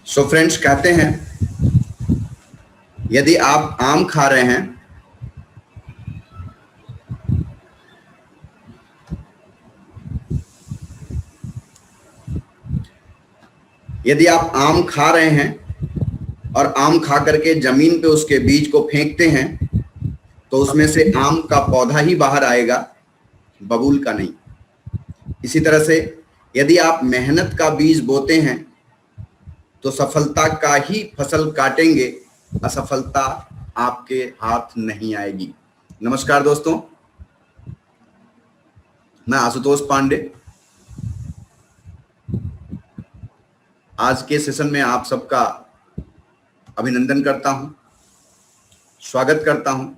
So friends कहते हैं यदि आप आम खा रहे हैं यदि आप आम खा रहे हैं और आम खा करके जमीन पे उसके बीज को फेंकते हैं तो उसमें से आम का पौधा ही बाहर आएगा, बबूल का नहीं। इसी तरह से यदि आप मेहनत का बीज बोते हैं तो सफलता का ही फसल काटेंगे, असफलता आपके हाथ नहीं आएगी। नमस्कार दोस्तों, मैं आशुतोष पांडे आज के सेशन में आप सबका अभिनंदन करता हूं, स्वागत करता हूं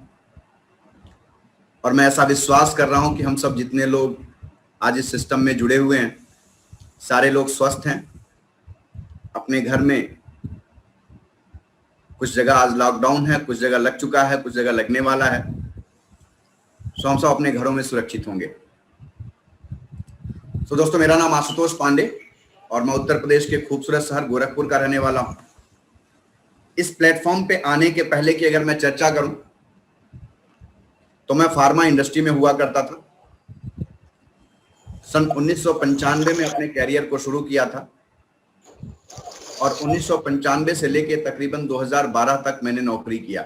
और मैं ऐसा विश्वास कर रहा हूं कि हम सब जितने लोग आज इस सिस्टम में जुड़े हुए हैं सारे लोग स्वस्थ हैं, अपने घर में। कुछ जगह आज लॉकडाउन है, कुछ जगह लग चुका है, कुछ जगह लगने वाला है। सो हम सब अपने घरों में सुरक्षित होंगे। तो दोस्तों, मेरा नाम आशुतोष पांडे और मैं उत्तर प्रदेश के खूबसूरत शहर गोरखपुर का रहने वाला हूं। इस प्लेटफॉर्म पे आने के पहले की अगर मैं चर्चा करूं तो मैं फार्मा इंडस्ट्री में हुआ करता था। सन 1995 में अपने कैरियर को शुरू किया था और 1995 से लेके तकरीबन 2012 तक मैंने नौकरी किया।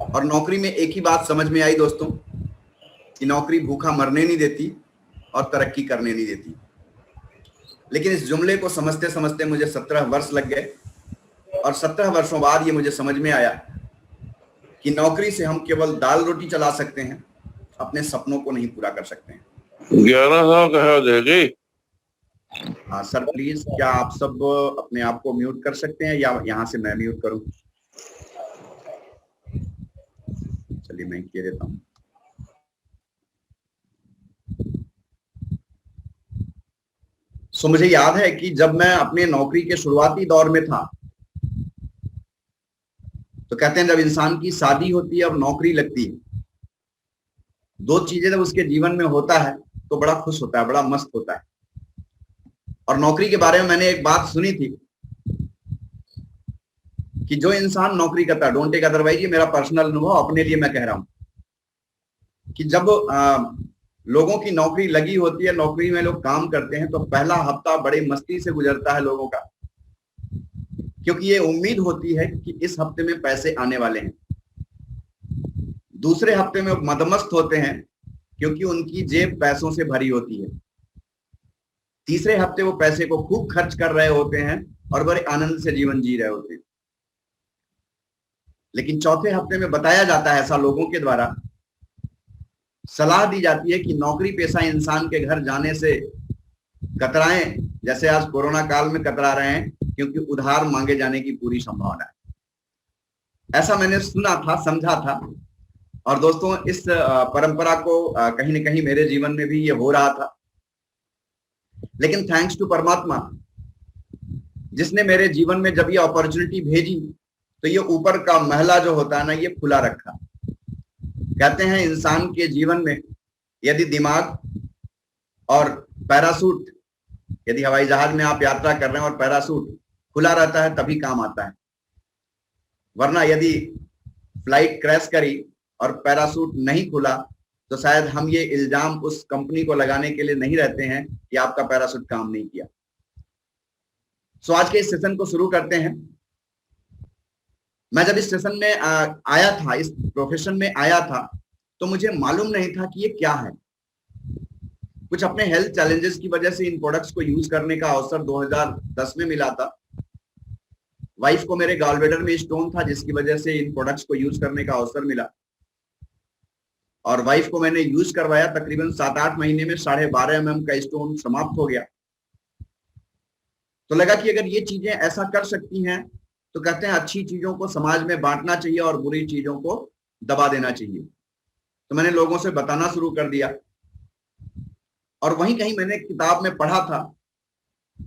और नौकरी में एक ही बात समझ में आई दोस्तों कि नौकरी भूखा मरने नहीं देती और तरक्की करने नहीं देती। लेकिन इस जुमले को समझते समझते मुझे 17 वर्ष लग गए और 17 वर्षों बाद ये मुझे समझ में आया कि नौकरी से हम केवल दाल रोटी चला सकते हैं, अपने सपनों को नहीं पूरा कर सकते हैं। 11 साल कहा देगी। हाँ सर, प्लीज क्या आप सब अपने आप को म्यूट कर सकते हैं या यहाँ से मैं म्यूट करूं? चलिए मैं किए देता हूँ। सो मुझे याद है कि जब मैं अपने नौकरी के शुरुआती दौर में था तो कहते हैं जब इंसान की शादी होती है और नौकरी लगती है, दो चीजें जब उसके जीवन में होता है तो बड़ा खुश होता है, बड़ा मस्त होता है। और नौकरी के बारे में मैंने एक बात सुनी थी कि जो इंसान नौकरी करता है, डोंट टेक अदरवाइज, ये मेरा पर्सनल अनुभव अपने लिए मैं कह रहा हूं कि जब लोगों की नौकरी लगी होती है, नौकरी में लोग काम करते हैं तो पहला हफ्ता बड़े मस्ती से गुजरता है लोगों का, क्योंकि ये उम्मीद होती है कि इस हफ्ते में पैसे आने वाले हैं। दूसरे हफ्ते में मदमस्त होते हैं क्योंकि उनकी जेब पैसों से भरी होती है। तीसरे हफ्ते वो पैसे को खूब खर्च कर रहे होते हैं और बड़े आनंद से जीवन जी रहे होते हैं। लेकिन चौथे हफ्ते में बताया जाता है, ऐसा लोगों के द्वारा सलाह दी जाती है कि नौकरी पेशा इंसान के घर जाने से कतराएं, जैसे आज कोरोना काल में कतरा रहे हैं, क्योंकि उधार मांगे जाने की पूरी संभावना है। ऐसा मैंने सुना था, समझा था। और दोस्तों, इस परंपरा को कहीं न कहीं मेरे जीवन में भी ये हो रहा था। लेकिन थैंक्स टू परमात्मा, जिसने मेरे जीवन में जब ये अपॉर्चुनिटी भेजी तो ये ऊपर का महला जो होता है ना, ये खुला रखा। कहते हैं इंसान के जीवन में यदि दिमाग और पैरासूट, यदि हवाई जहाज में आप यात्रा कर रहे हैं और पैरासूट खुला रहता है तभी काम आता है, वरना यदि फ्लाइट क्रैश करी और पैरासूट नहीं खुला तो शायद हम ये इल्जाम उस कंपनी को लगाने के लिए नहीं रहते हैं कि आपका पैरासूट काम नहीं किया। सो आज के इस सेशन को शुरू करते हैं। मैं जब इस सेशन में आया था, इस प्रोफेशन में आया था, तो मुझे मालूम नहीं था कि ये क्या है। कुछ अपने हेल्थ चैलेंजेस की वजह से इन प्रोडक्ट्स को यूज करने का अवसर 2010 में मिला था। वाइफ को मेरे गॉलब्लैडर में स्टोन था, जिसकी वजह से इन प्रोडक्ट्स को यूज करने का अवसर मिला और वाइफ को मैंने यूज करवाया। तकरीबन 7-8 महीने में 12.5 mm का स्टोन समाप्त हो गया। तो लगा कि अगर ये चीजें ऐसा कर सकती हैं तो कहते हैं अच्छी चीजों को समाज में बांटना चाहिए और बुरी चीजों को दबा देना चाहिए। तो मैंने लोगों से बताना शुरू कर दिया। और वहीं कहीं मैंने किताब में पढ़ा था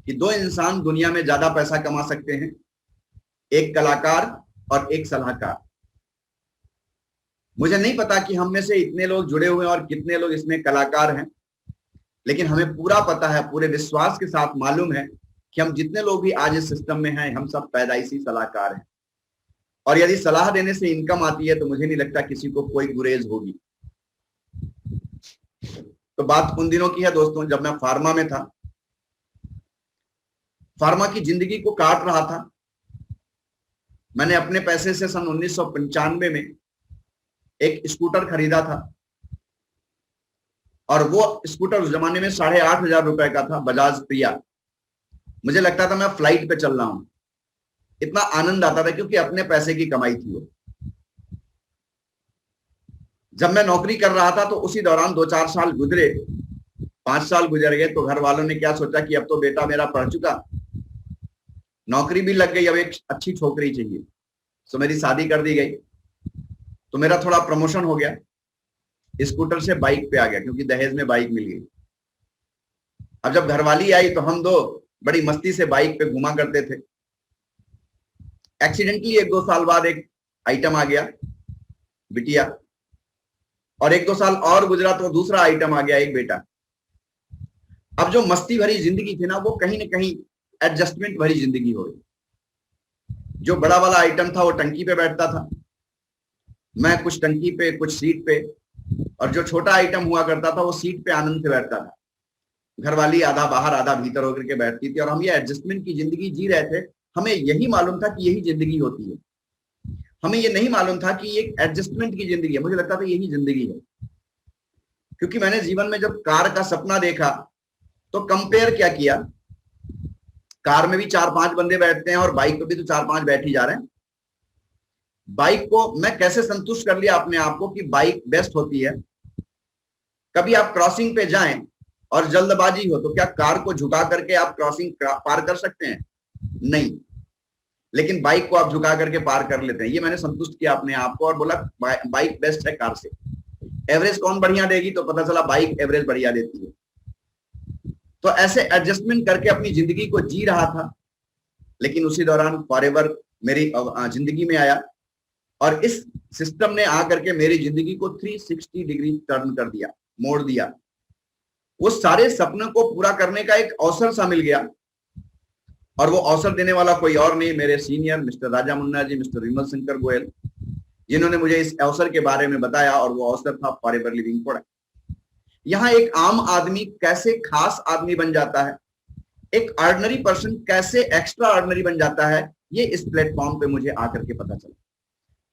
कि दो इंसान दुनिया में ज्यादा पैसा कमा सकते हैं, एक कलाकार और एक सलाहकार। मुझे नहीं पता कि हम में से इतने लोग जुड़े हुए हैं और कितने लोग इसमें कलाकार हैं, लेकिन हमें पूरा पता है, पूरे विश्वास के साथ मालूम है कि हम जितने लोग भी आज इस सिस्टम में हैं, हम सब पैदाइशी सलाहकार हैं, और यदि सलाह देने से इनकम आती है तो मुझे नहीं लगता किसी को कोई गुरेज होगी। तो बात उन दिनों की है दोस्तों, जब मैं फार्मा में था, फार्मा की जिंदगी को काट रहा था। मैंने अपने पैसे से सन 1995 में एक स्कूटर खरीदा था, और वो स्कूटर उस जमाने में 8,500 रुपए का था, बजाज प्रिया। मुझे लगता था मैं फ्लाइट पे चल रहा हूं, इतना आनंद आता था, क्योंकि अपने पैसे की कमाई थी वो। जब मैं नौकरी कर रहा था तो उसी दौरान 2-4 साल गुजरे, 5 साल गुजर गए, तो घर वालों ने क्या सोचा कि अब तो बेटा मेरा पढ़ चुका, नौकरी भी लग गई, अब एक अच्छी छोकरी चाहिए, तो मेरी शादी कर दी गई। तो मेरा थोड़ा प्रमोशन हो गया, स्कूटर से बाइक पे आ गया, क्योंकि दहेज में बाइक मिल गई। अब जब घरवाली आई तो हम दो बड़ी मस्ती से बाइक पे घुमा करते थे। एक्सीडेंटली 1-2 साल बाद एक आइटम आ गया, बिटिया, और 1-2 साल और गुजरा तो दूसरा आइटम आ गया, एक बेटा। अब जो मस्ती भरी जिंदगी थी ना, वो कहीं ना कहीं एडजस्टमेंट भरी जिंदगी हो गई। जो बड़ा वाला आइटम था वो टंकी पे बैठता था, मैं कुछ टंकी पे कुछ सीट पे, और जो छोटा आइटम हुआ करता था वो सीट पे आनंद से बैठता था। घरवाली आधा बाहर आधा भीतर होकर के बैठती थी, और हम ये एडजस्टमेंट की जिंदगी जी रहे थे। हमें यही मालूम था कि यही जिंदगी होती है, हमें ये नहीं मालूम था कि ये एडजस्टमेंट की जिंदगी है। मुझे लगता था यही जिंदगी है, क्योंकि मैंने जीवन में जब कार का सपना देखा तो कंपेयर क्या किया, कार में भी 4-5 बंदे बैठते हैं और बाइक पे भी तो 4-5 बैठ ही जा रहे हैं। बाइक को मैं कैसे संतुष्ट कर लिया अपने आप को कि बाइक बेस्ट होती है। कभी आप क्रॉसिंग पे जाएं और जल्दबाजी हो तो क्या कार को झुका करके आप क्रॉसिंग पार कर सकते हैं? नहीं, लेकिन बाइक को आप झुका करके पार कर लेते हैं। ये मैंने संतुष्ट किया अपने आप को और बोला बाइक बेस्ट है कार से। एवरेज कौन बढ़िया देगी, तो पता चला बाइक एवरेज बढ़िया देती है। तो ऐसे एडजस्टमेंट करके अपनी जिंदगी को जी रहा था, लेकिन उसी दौरान फॉरएवर मेरी जिंदगी में आया, और इस सिस्टम ने आकर के मेरी जिंदगी को 360 डिग्री टर्न कर दिया, मोड़ दिया। वो सारे सपनों को पूरा करने का एक अवसर सा मिल गया, और वो अवसर देने वाला कोई और नहीं, मेरे सीनियर मिस्टर राजा मुन्ना जी, मिस्टर विमल शंकर गोयल, जिन्होंने मुझे इस अवसर के बारे में बताया, और वो अवसर था फॉरएवर लिविंग प्रोडक्ट। यहाँ एक आम आदमी कैसे खास आदमी बन जाता है, एक ऑर्डिनरी पर्सन कैसे एक्स्ट्रा ऑर्डिनरी बन जाता है, ये इस प्लेटफॉर्म पे मुझे आकर के पता चला।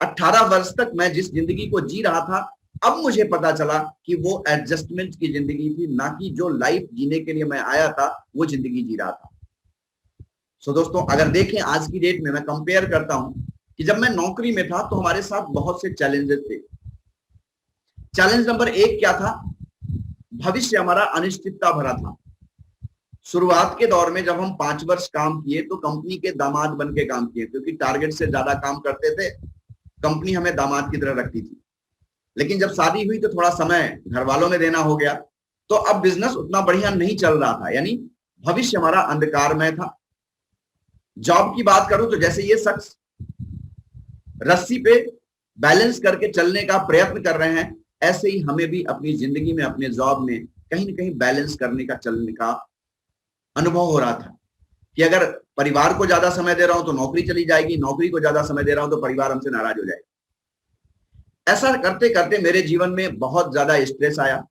18 वर्ष तक मैं जिस जिंदगी को जी रहा था, अब मुझे पता चला कि वो एडजस्टमेंट की जिंदगी थी, ना कि जो लाइफ जीने के लिए मैं आया था वो जिंदगी जी रहा था। सो दोस्तों, अगर देखें आज की डेट में मैं कंपेयर करता हूं कि जब मैं नौकरी में था तो हमारे साथ बहुत से चैलेंजेस थे। चैलेंज नंबर 1 क्या था? भविष्य हमारा अनिश्चितता भरा था। शुरुआत के दौर में जब हम 5 वर्ष काम किए तो कंपनी के दामाद बन के काम किए, क्योंकि टारगेट से ज्यादा काम करते थे, कंपनी हमें दामाद की तरह रखती थी। लेकिन जब शादी हुई तो थोड़ा समय घर वालों में देना हो गया, तो अब बिजनेस उतना बढ़िया नहीं चल रहा था, यानी भविष्य हमारा अंधकारमय था। जॉब की बात करूं तो जैसे ये शख्स रस्सी पे बैलेंस करके चलने का प्रयत्न कर रहे हैं, ऐसे ही हमें भी अपनी जिंदगी में, अपने जॉब में कहीं ना कहीं बैलेंस करने का, चलने का अनुभव हो रहा था कि अगर परिवार को ज्यादा समय दे रहा हूं तो नौकरी चली जाएगी, नौकरी को ज्यादा समय दे रहा हूं तो परिवार हमसे नाराज हो जाएगा। ऐसा करते करते मेरे जीवन में बहुत ज्यादा स्ट्रेस आया।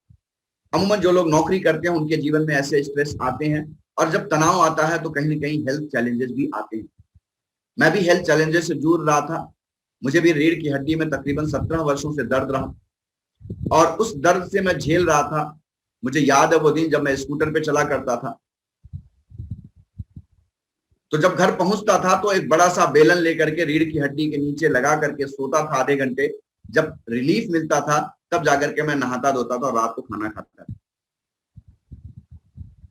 अमूमन जो लोग नौकरी करते हैं उनके जीवन में ऐसे स्ट्रेस आते हैं, और जब तनाव आता है तो कहीं ना कहीं हेल्थ चैलेंजेस भी आते हैं। मैं भी हेल्थ चैलेंजेस से जूझ रहा था। मुझे भी रीढ़ की हड्डी में तकरीबन 17 वर्षों से दर्द रहा, और उस दर्द से मैं झेल रहा था। मुझे याद है वो दिन जब मैं स्कूटर पे चला करता था, तो जब घर पहुंचता था तो एक बड़ा सा बेलन लेकर के रीढ़ की हड्डी के नीचे लगा करके सोता था आधे घंटे। जब रिलीफ मिलता था तब जाकर के मैं नहाता धोता था और रात को खाना खाता था।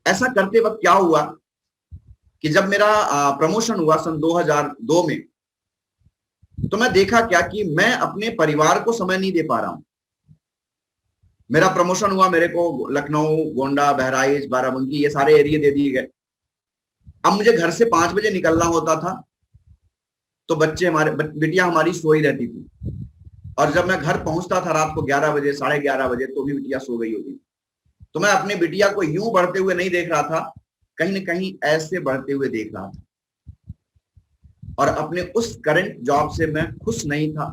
ऐसा करते वक्त क्या हुआ कि जब मेरा प्रमोशन हुआ सन 2002 में, तो मैं देखा क्या कि मैं अपने परिवार को समय नहीं दे पा रहा हूं। मेरा प्रमोशन हुआ, मेरे को लखनऊ, गोंडा, बहराइच, बाराबंकी ये सारे एरिया दे दिए गए। अब मुझे घर से 5 बजे निकलना होता था, तो बिटिया हमारी सोई रहती थी, और जब मैं घर पहुंचता था रात को 11 बजे, 11:30 बजे, तो भी बिटिया सो गई होती। तो मैं अपनी बिटिया को यूं बढ़ते हुए नहीं देख रहा था, कहीं न कहीं ऐसे बढ़ते हुए देख रहा था और अपने उस करंट जॉब से मैं खुश नहीं था।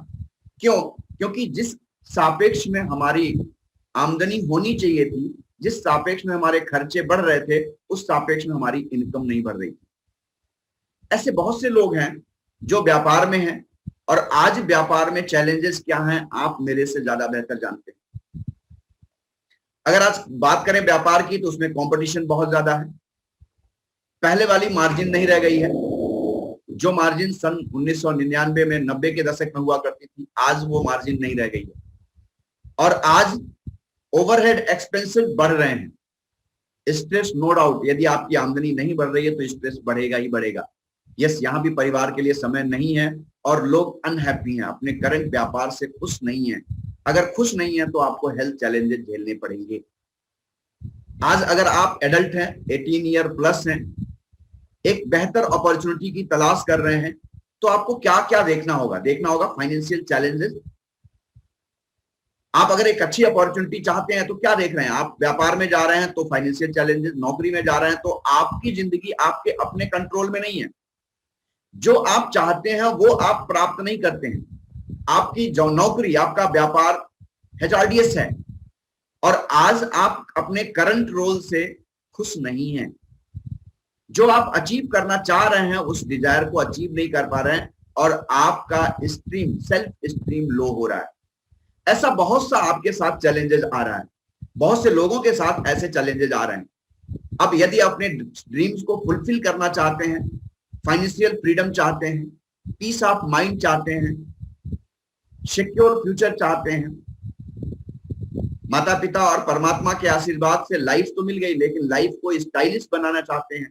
क्यों? क्योंकि जिस सापेक्ष में हमारी आमदनी होनी चाहिए थी, जिस सापेक्ष में हमारे खर्चे बढ़ रहे थे, उस सापेक्ष में हमारी इनकम नहीं बढ़ रही थी। ऐसे बहुत से लोग हैं जो व्यापार में हैं और आज व्यापार में चैलेंजेस क्या हैं आप मेरे से ज्यादा बेहतर जानते हैं। अगर आज बात करें व्यापार की तो उसमें कंपटीशन बहुत ज्यादा है। पहले वाली मार्जिन नहीं रह गई है। जो मार्जिन सन 1999 में 90 के दशक में हुआ करती थी, आज वो मार्जिन नहीं रह गई है और आज ओवरहेड एक्सपेंसेस बढ़ रहे हैं। स्ट्रेस नो डाउट, यदि आपकी आमदनी नहीं बढ़ रही है तो स्ट्रेस बढ़ेगा ही बढ़ेगा। यस, यहाँ भी परिवार के लिए समय नहीं है और लोग अनहैप्पी हैं, अपने करंट व्यापार से खुश नहीं है। अगर खुश नहीं है तो आपको हेल्थ चैलेंजेस झेलने पड़ेंगे। आज अगर आप एडल्ट हैं, 18 ईयर प्लस हैं, एक बेहतर अपॉर्चुनिटी की तलाश कर रहे हैं, तो आपको क्या क्या देखना होगा? देखना होगा फाइनेंशियल चैलेंजेस। आप अगर एक अच्छी अपॉर्चुनिटी चाहते हैं तो क्या देख रहे हैं? आप व्यापार में जा रहे हैं तो फाइनेंशियल चैलेंजेस, नौकरी में जा रहे हैं तो आपकी जिंदगी आपके अपने कंट्रोल में नहीं है। जो आप चाहते हैं वो आप प्राप्त नहीं करते हैं। आपकी जो नौकरी, आपका व्यापार हैजार्डियस है और आज आप अपने करंट रोल से खुश नहीं हैं। जो आप अचीव करना चाह रहे हैं उस डिजायर को अचीव नहीं कर पा रहे हैं और आपका सेल्फ स्टीम लो हो रहा है। ऐसा बहुत सा आपके साथ चैलेंजेस आ रहा है, बहुत से लोगों के साथ ऐसे चैलेंजेस आ रहे हैं। अब यदि अपने ड्रीम्स को फुलफिल करना चाहते हैं, फाइनेंशियल फ्रीडम चाहते हैं, पीस ऑफ माइंड चाहते हैं, सिक्योर फ्यूचर चाहते हैं, माता पिता और परमात्मा के आशीर्वाद से लाइफ तो मिल गई लेकिन लाइफ को स्टाइलिश बनाना चाहते हैं,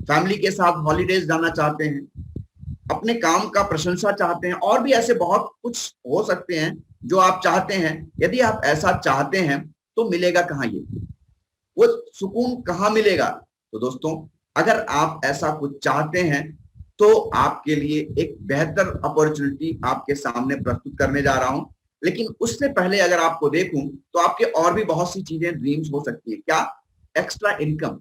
फैमिली के साथ हॉलीडेज जाना चाहते हैं, अपने काम का प्रशंसा चाहते हैं और भी ऐसे बहुत कुछ हो सकते हैं जो आप चाहते हैं। यदि आप ऐसा चाहते हैं तो मिलेगा कहाँ ये? वो सुकून कहाँ मिलेगा? तो दोस्तों, अगर आप ऐसा कुछ चाहते हैं तो आपके लिए एक बेहतर अपॉर्चुनिटी आपके सामने प्रस्तुत करने जा रहा हूं। लेकिन उससे पहले अगर आपको देखूं तो आपके और भी बहुत सी चीजें, ड्रीम्स हो सकती है। क्या? Extra income.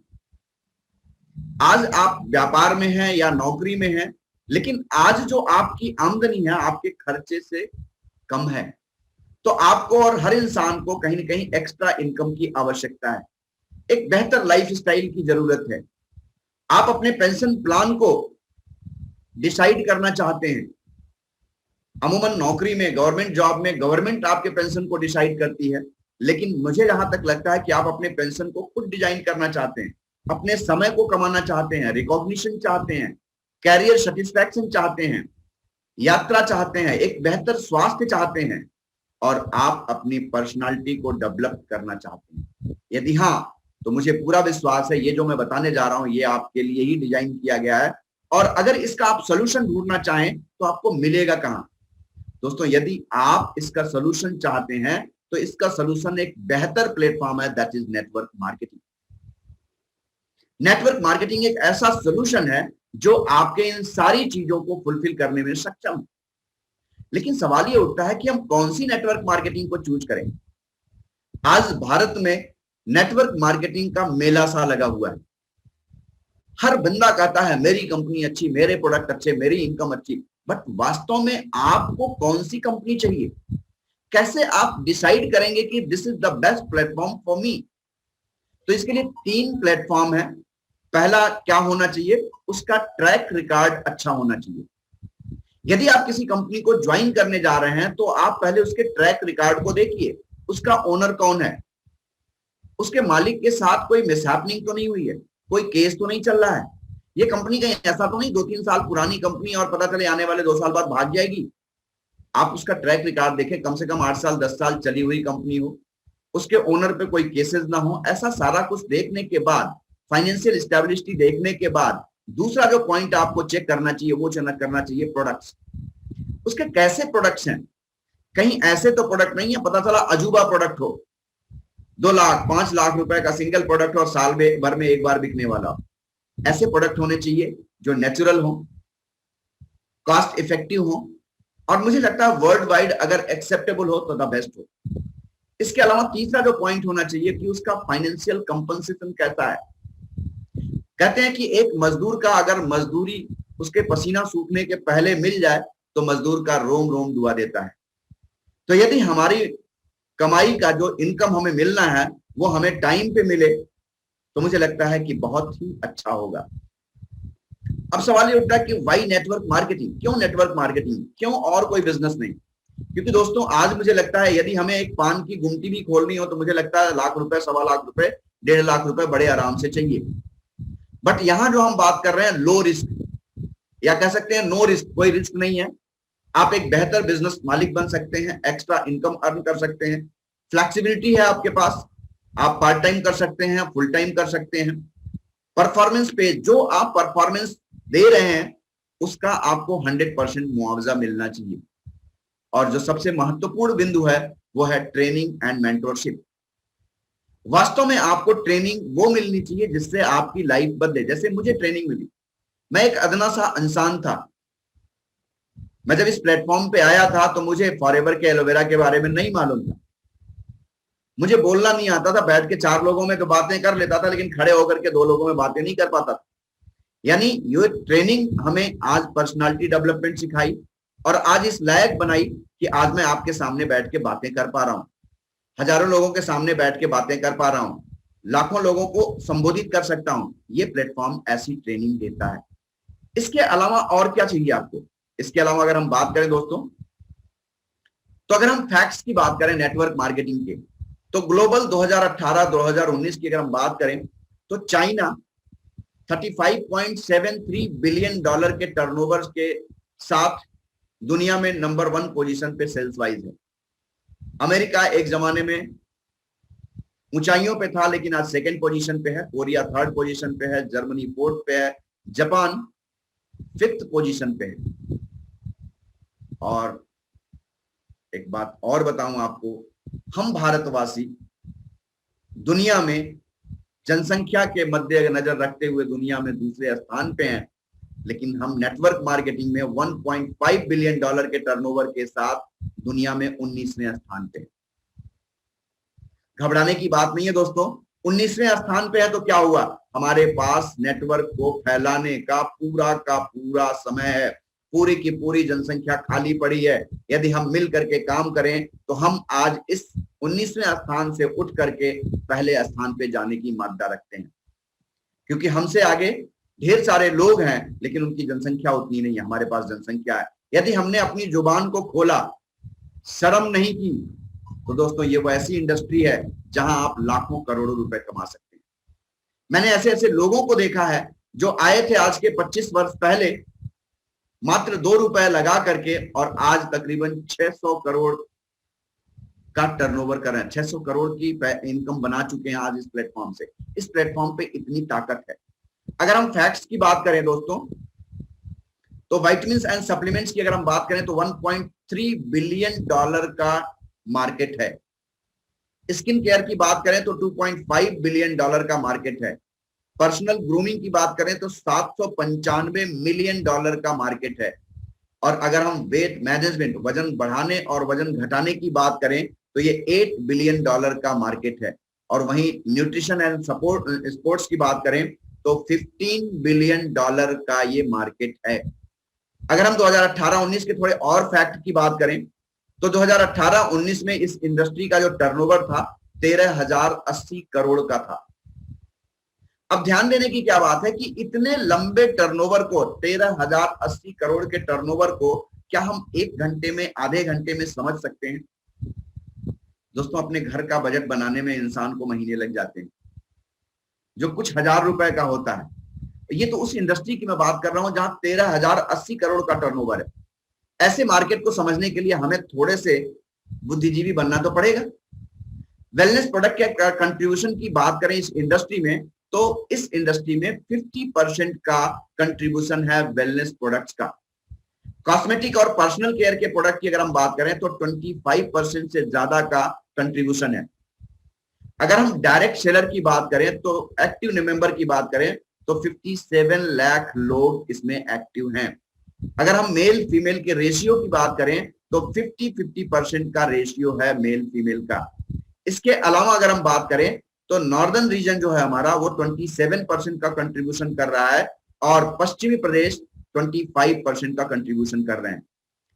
आज आप व्यापार में हैं या नौकरी में हैं, लेकिन आज जो आपकी आमदनी है आपके खर्चे से कम है, तो आपको और हर इंसान को कहीं ना कहीं एक्स्ट्रा इनकम की आवश्यकता है। एक बेहतर लाइफस्टाइल की जरूरत है। आप अपने पेंशन प्लान को डिसाइड करना चाहते हैं। अमूमन नौकरी में, गवर्नमेंट जॉब में गवर्नमेंट आपके पेंशन को डिसाइड करती है, लेकिन मुझे जहां तक लगता है कि आप अपने पेंशन को खुद डिजाइन करना चाहते हैं, अपने समय को कमाना चाहते हैं, रिकॉग्निशन चाहते हैं, कैरियर सेटिस्फैक्शन चाहते हैं, यात्रा चाहते हैं, एक बेहतर स्वास्थ्य चाहते हैं और आप अपनी पर्सनालिटी को डेवलप करना चाहते हैं। यदि हाँ, तो मुझे पूरा विश्वास है ये जो मैं बताने जा रहा हूं ये आपके लिए ही डिजाइन किया गया है। और अगर इसका आप सोल्यूशन ढूंढना चाहें तो आपको मिलेगा कहां? दोस्तों, यदि आप इसका सोल्यूशन चाहते हैं तो इसका सोल्यूशन एक बेहतर प्लेटफॉर्म है, that is network marketing. Network marketing एक ऐसा सोल्यूशन है जो आपके इन सारी चीजों को फुलफिल करने में सक्षम है। लेकिन सवाल ये उठता है कि हम कौन सी नेटवर्क मार्केटिंग को चूज करें। आज भारत में नेटवर्क मार्केटिंग का मेला सा लगा हुआ है। हर बंदा कहता है मेरी कंपनी अच्छी, मेरे प्रोडक्ट अच्छे, मेरी इनकम अच्छी, बट वास्तव में आपको कौन सी कंपनी चाहिए? कैसे आप डिसाइड करेंगे कि this is the best platform for me? तो इसके लिए 3 प्लेटफॉर्म है। पहला क्या होना चाहिए? उसका ट्रैक रिकॉर्ड अच्छा होना चाहिए। यदि आप किसी कंपनी को ज्वाइन करने जा रहे हैं तो आप पहले उसके ट्रैक रिकॉर्ड को देखिए। उसका ओनर कौन है, उसके मालिक के साथ कोई मिसहैपनिंग तो नहीं हुई है, कोई केस तो नहीं चल रहा है, ये कंपनी कहीं ऐसा तो नहीं 2-3 साल पुरानी कंपनी और पता चले आने वाले 2 साल बाद भाग जाएगी। आप उसका ट्रैक रिकॉर्ड देखें, कम से कम 8 साल 10 साल चली हुई कंपनी हो, उसके ओनर पे कोई केसेस ना हो। ऐसा सारा कुछ देखने के बाद, फाइनेंशियल स्टेबिलिटी देखने के बाद, दूसरा जो पॉइंट आपको चेक करना चाहिए वो चेक करना चाहिए प्रोडक्ट्स। उसके कैसे प्रोडक्ट्स हैं? कहीं ऐसे तो प्रोडक्ट नहीं है पता चला अजूबा प्रोडक्ट हो, 2 लाख 5 लाख रुपए का सिंगल प्रोडक्ट और साल भर में एक बार बिकने वाला। ऐसे प्रोडक्ट होने चाहिए जो नेचुरल हो, कॉस्ट इफेक्टिव हो और मुझे लगता है वर्ल्ड वाइड अगर एक्सेप्टेबल हो तो द बेस्ट हो। इसके अलावा तीसरा जो पॉइंट होना चाहिए कि उसका फाइनेंशियल कंपनसेशन कैसा है। कहते हैं कि एक मजदूर का अगर मजदूरी उसके पसीना सूखने के पहले मिल जाए तो मजदूर का रोम रोम दुआ देता है। तो यदि हमारी कमाई का जो इनकम हमें मिलना है वो हमें टाइम पे मिले तो मुझे लगता है कि बहुत ही अच्छा होगा। अब सवाल ये उठता है कि वाई नेटवर्क मार्केटिंग, क्यों नेटवर्क मार्केटिंग, क्यों और कोई बिजनेस नहीं? क्योंकि दोस्तों आज मुझे लगता है यदि हमें एक पान की गुमटी भी खोलनी हो तो मुझे लगता है लाख रुपए, 1.25 लाख रुपए, 1.5 लाख रुपए बड़े आराम से चाहिए। बट यहां जो हम बात कर रहे हैं लो रिस्क या कह सकते हैं नो रिस्क, कोई रिस्क नहीं है। आप एक बेहतर बिजनेस मालिक बन सकते हैं, एक्स्ट्रा इनकम अर्न कर सकते हैं, फ्लेक्सिबिलिटी है आपके पास, आप पार्ट टाइम कर सकते हैं, फुल टाइम कर सकते हैं। परफॉर्मेंस पे जो आप परफॉर्मेंस दे रहे हैं उसका आपको 100% मुआवजा मिलना चाहिए। और जो सबसे महत्वपूर्ण बिंदु है वो है ट्रेनिंग एंड मेंटरशिप। वास्तव में आपको ट्रेनिंग वो मिलनी चाहिए जिससे आपकी लाइफ बदले। जैसे मुझे ट्रेनिंग मिली, मैं एक अदना सा इंसान था, मैं जब इस प्लेटफॉर्म पे आया था तो मुझे फॉरएवर के एलोवेरा के बारे में नहीं मालूम था, मुझे बोलना नहीं आता था, बैठ के 4 लोगों में तो बातें कर लेता था लेकिन खड़े होकर के 2 लोगों में बातें नहीं कर पाता था। यानी ये ट्रेनिंग हमें आज पर्सनालिटी डेवलपमेंट सिखाई और आज इस लायक बनाई कि आज मैं आपके सामने बैठ के बातें कर पा रहा हूं, हजारों लोगों के सामने बैठ के बातें कर पा रहा हूं, लाखों लोगों को संबोधित कर सकता हूं। ये प्लेटफॉर्म ऐसी ट्रेनिंग देता है। इसके अलावा और क्या चाहिए आपको? इसके अलावा अगर हम बात करें दोस्तों, तो अगर हम फैक्ट्स की बात करें नेटवर्क मार्केटिंग के, तो ग्लोबल 2018-2019 की अगर हम बात करें तो चाइना 35.73 बिलियन डॉलर के टर्नओवर के साथ दुनिया में नंबर 1 पोजीशन पे सेल्स वाइज है। अमेरिका एक जमाने में ऊंचाइयों पे था लेकिन आज 2nd पोजीशन पे है, कोरिया 3rd पोजीशन पे है, जर्मनी 4th पे है, जापान 5th पोजीशन पे है। और एक बात और बताऊं आपको, हम भारतवासी दुनिया में जनसंख्या के मद्देनजर रखते हुए दुनिया में दूसरे स्थान पे हैं, लेकिन हम नेटवर्क मार्केटिंग में 1.5 बिलियन डॉलर के टर्नओवर के साथ दुनिया में 19वें स्थान पे। घबराने की बात नहीं है दोस्तों, 19वें स्थान पे है तो क्या हुआ, हमारे पास नेटवर्क को फैलाने का पूरा समय है। पूरी की पूरी जनसंख्या खाली पड़ी है। यदि हम मिल करके काम करें तो हम आज इस 19वें स्थान से उठ करके पहले स्थान पे जाने की मादा रखते हैं, क्योंकि हमसे आगे ढेर सारे लोग हैं लेकिन उनकी जनसंख्या उतनी नहीं है, हमारे पास जनसंख्या है। यदि हमने अपनी जुबान को खोला, शर्म नहीं की, तो दोस्तों ये वो ऐसी इंडस्ट्री है जहां आप लाखों करोड़ों रुपए कमा सकते हैं। मैंने ऐसे ऐसे लोगों को देखा है जो आए थे आज के 25 वर्ष पहले मात्र 2 रुपए लगा करके और आज तकरीबन 600 करोड़ का टर्नओवर कर रहे हैं, 600 करोड़ की इनकम बना चुके हैं आज इस प्लेटफॉर्म से। इस प्लेटफॉर्म पे इतनी ताकत है। अगर हम फैक्ट्स की बात करें दोस्तों, तो विटामिन्स एंड सप्लीमेंट्स की अगर हम बात करें तो 1.3 बिलियन डॉलर का मार्केट है। स्किन केयर की बात करें तो 2.5 बिलियन डॉलर का मार्केट है। पर्सनल ग्रूमिंग की बात करें तो 795 मिलियन डॉलर का मार्केट है। और अगर हम वेट मैनेजमेंट, वजन बढ़ाने और वजन घटाने की बात करें तो ये 8 बिलियन डॉलर का मार्केट है। और वहीं न्यूट्रिशन एंड सपोर्ट स्पोर्ट्स की बात करें तो 15 बिलियन डॉलर का ये मार्केट है। अगर हम 2018-19 के थोड़े और फैक्ट की बात करें तो 2018-19 में इस इंडस्ट्री का जो टर्नओवर था 13,080 करोड़ का था। अब ध्यान देने की क्या बात है कि इतने लंबे टर्नओवर को, 13,080 करोड़ के टर्नओवर को क्या हम 1 घंटे में, आधे घंटे में समझ सकते हैं? दोस्तों अपने घर का बजट बनाने में इंसान को महीने लग जाते हैं, जो कुछ हजार रुपए का होता है। ये तो उस इंडस्ट्री की मैं बात कर रहा हूं जहां 13,080 करोड़ का टर्नओवर है। ऐसे मार्केट को समझने के लिए हमें थोड़े से बुद्धिजीवी बनना तो पड़ेगा। वेलनेस प्रोडक्ट के कंट्रीब्यूशन की बात करें इस इंडस्ट्री में तो इस इंडस्ट्री में 50% का कंट्रीब्यूशन है वेलनेस प्रोडक्ट्स का। कॉस्मेटिक और पर्सनल केयर के प्रोडक्ट की अगर हम बात करें तो 25% से ज्यादा का कंट्रीब्यूशन है। अगर हम डायरेक्ट सेलर की बात करें तो एक्टिव मेंबर की बात करें तो 57 लाख लोग इसमें एक्टिव हैं। अगर हम मेल फीमेल के रेशियो की बात करें तो 50-50% का रेशियो है मेल फीमेल का। इसके अलावा अगर हम बात करें तो नॉर्दर्न रीजन जो है हमारा वो 27% का कंट्रीब्यूशन कर रहा है और पश्चिमी प्रदेश 25% का कंट्रीब्यूशन कर रहे हैं।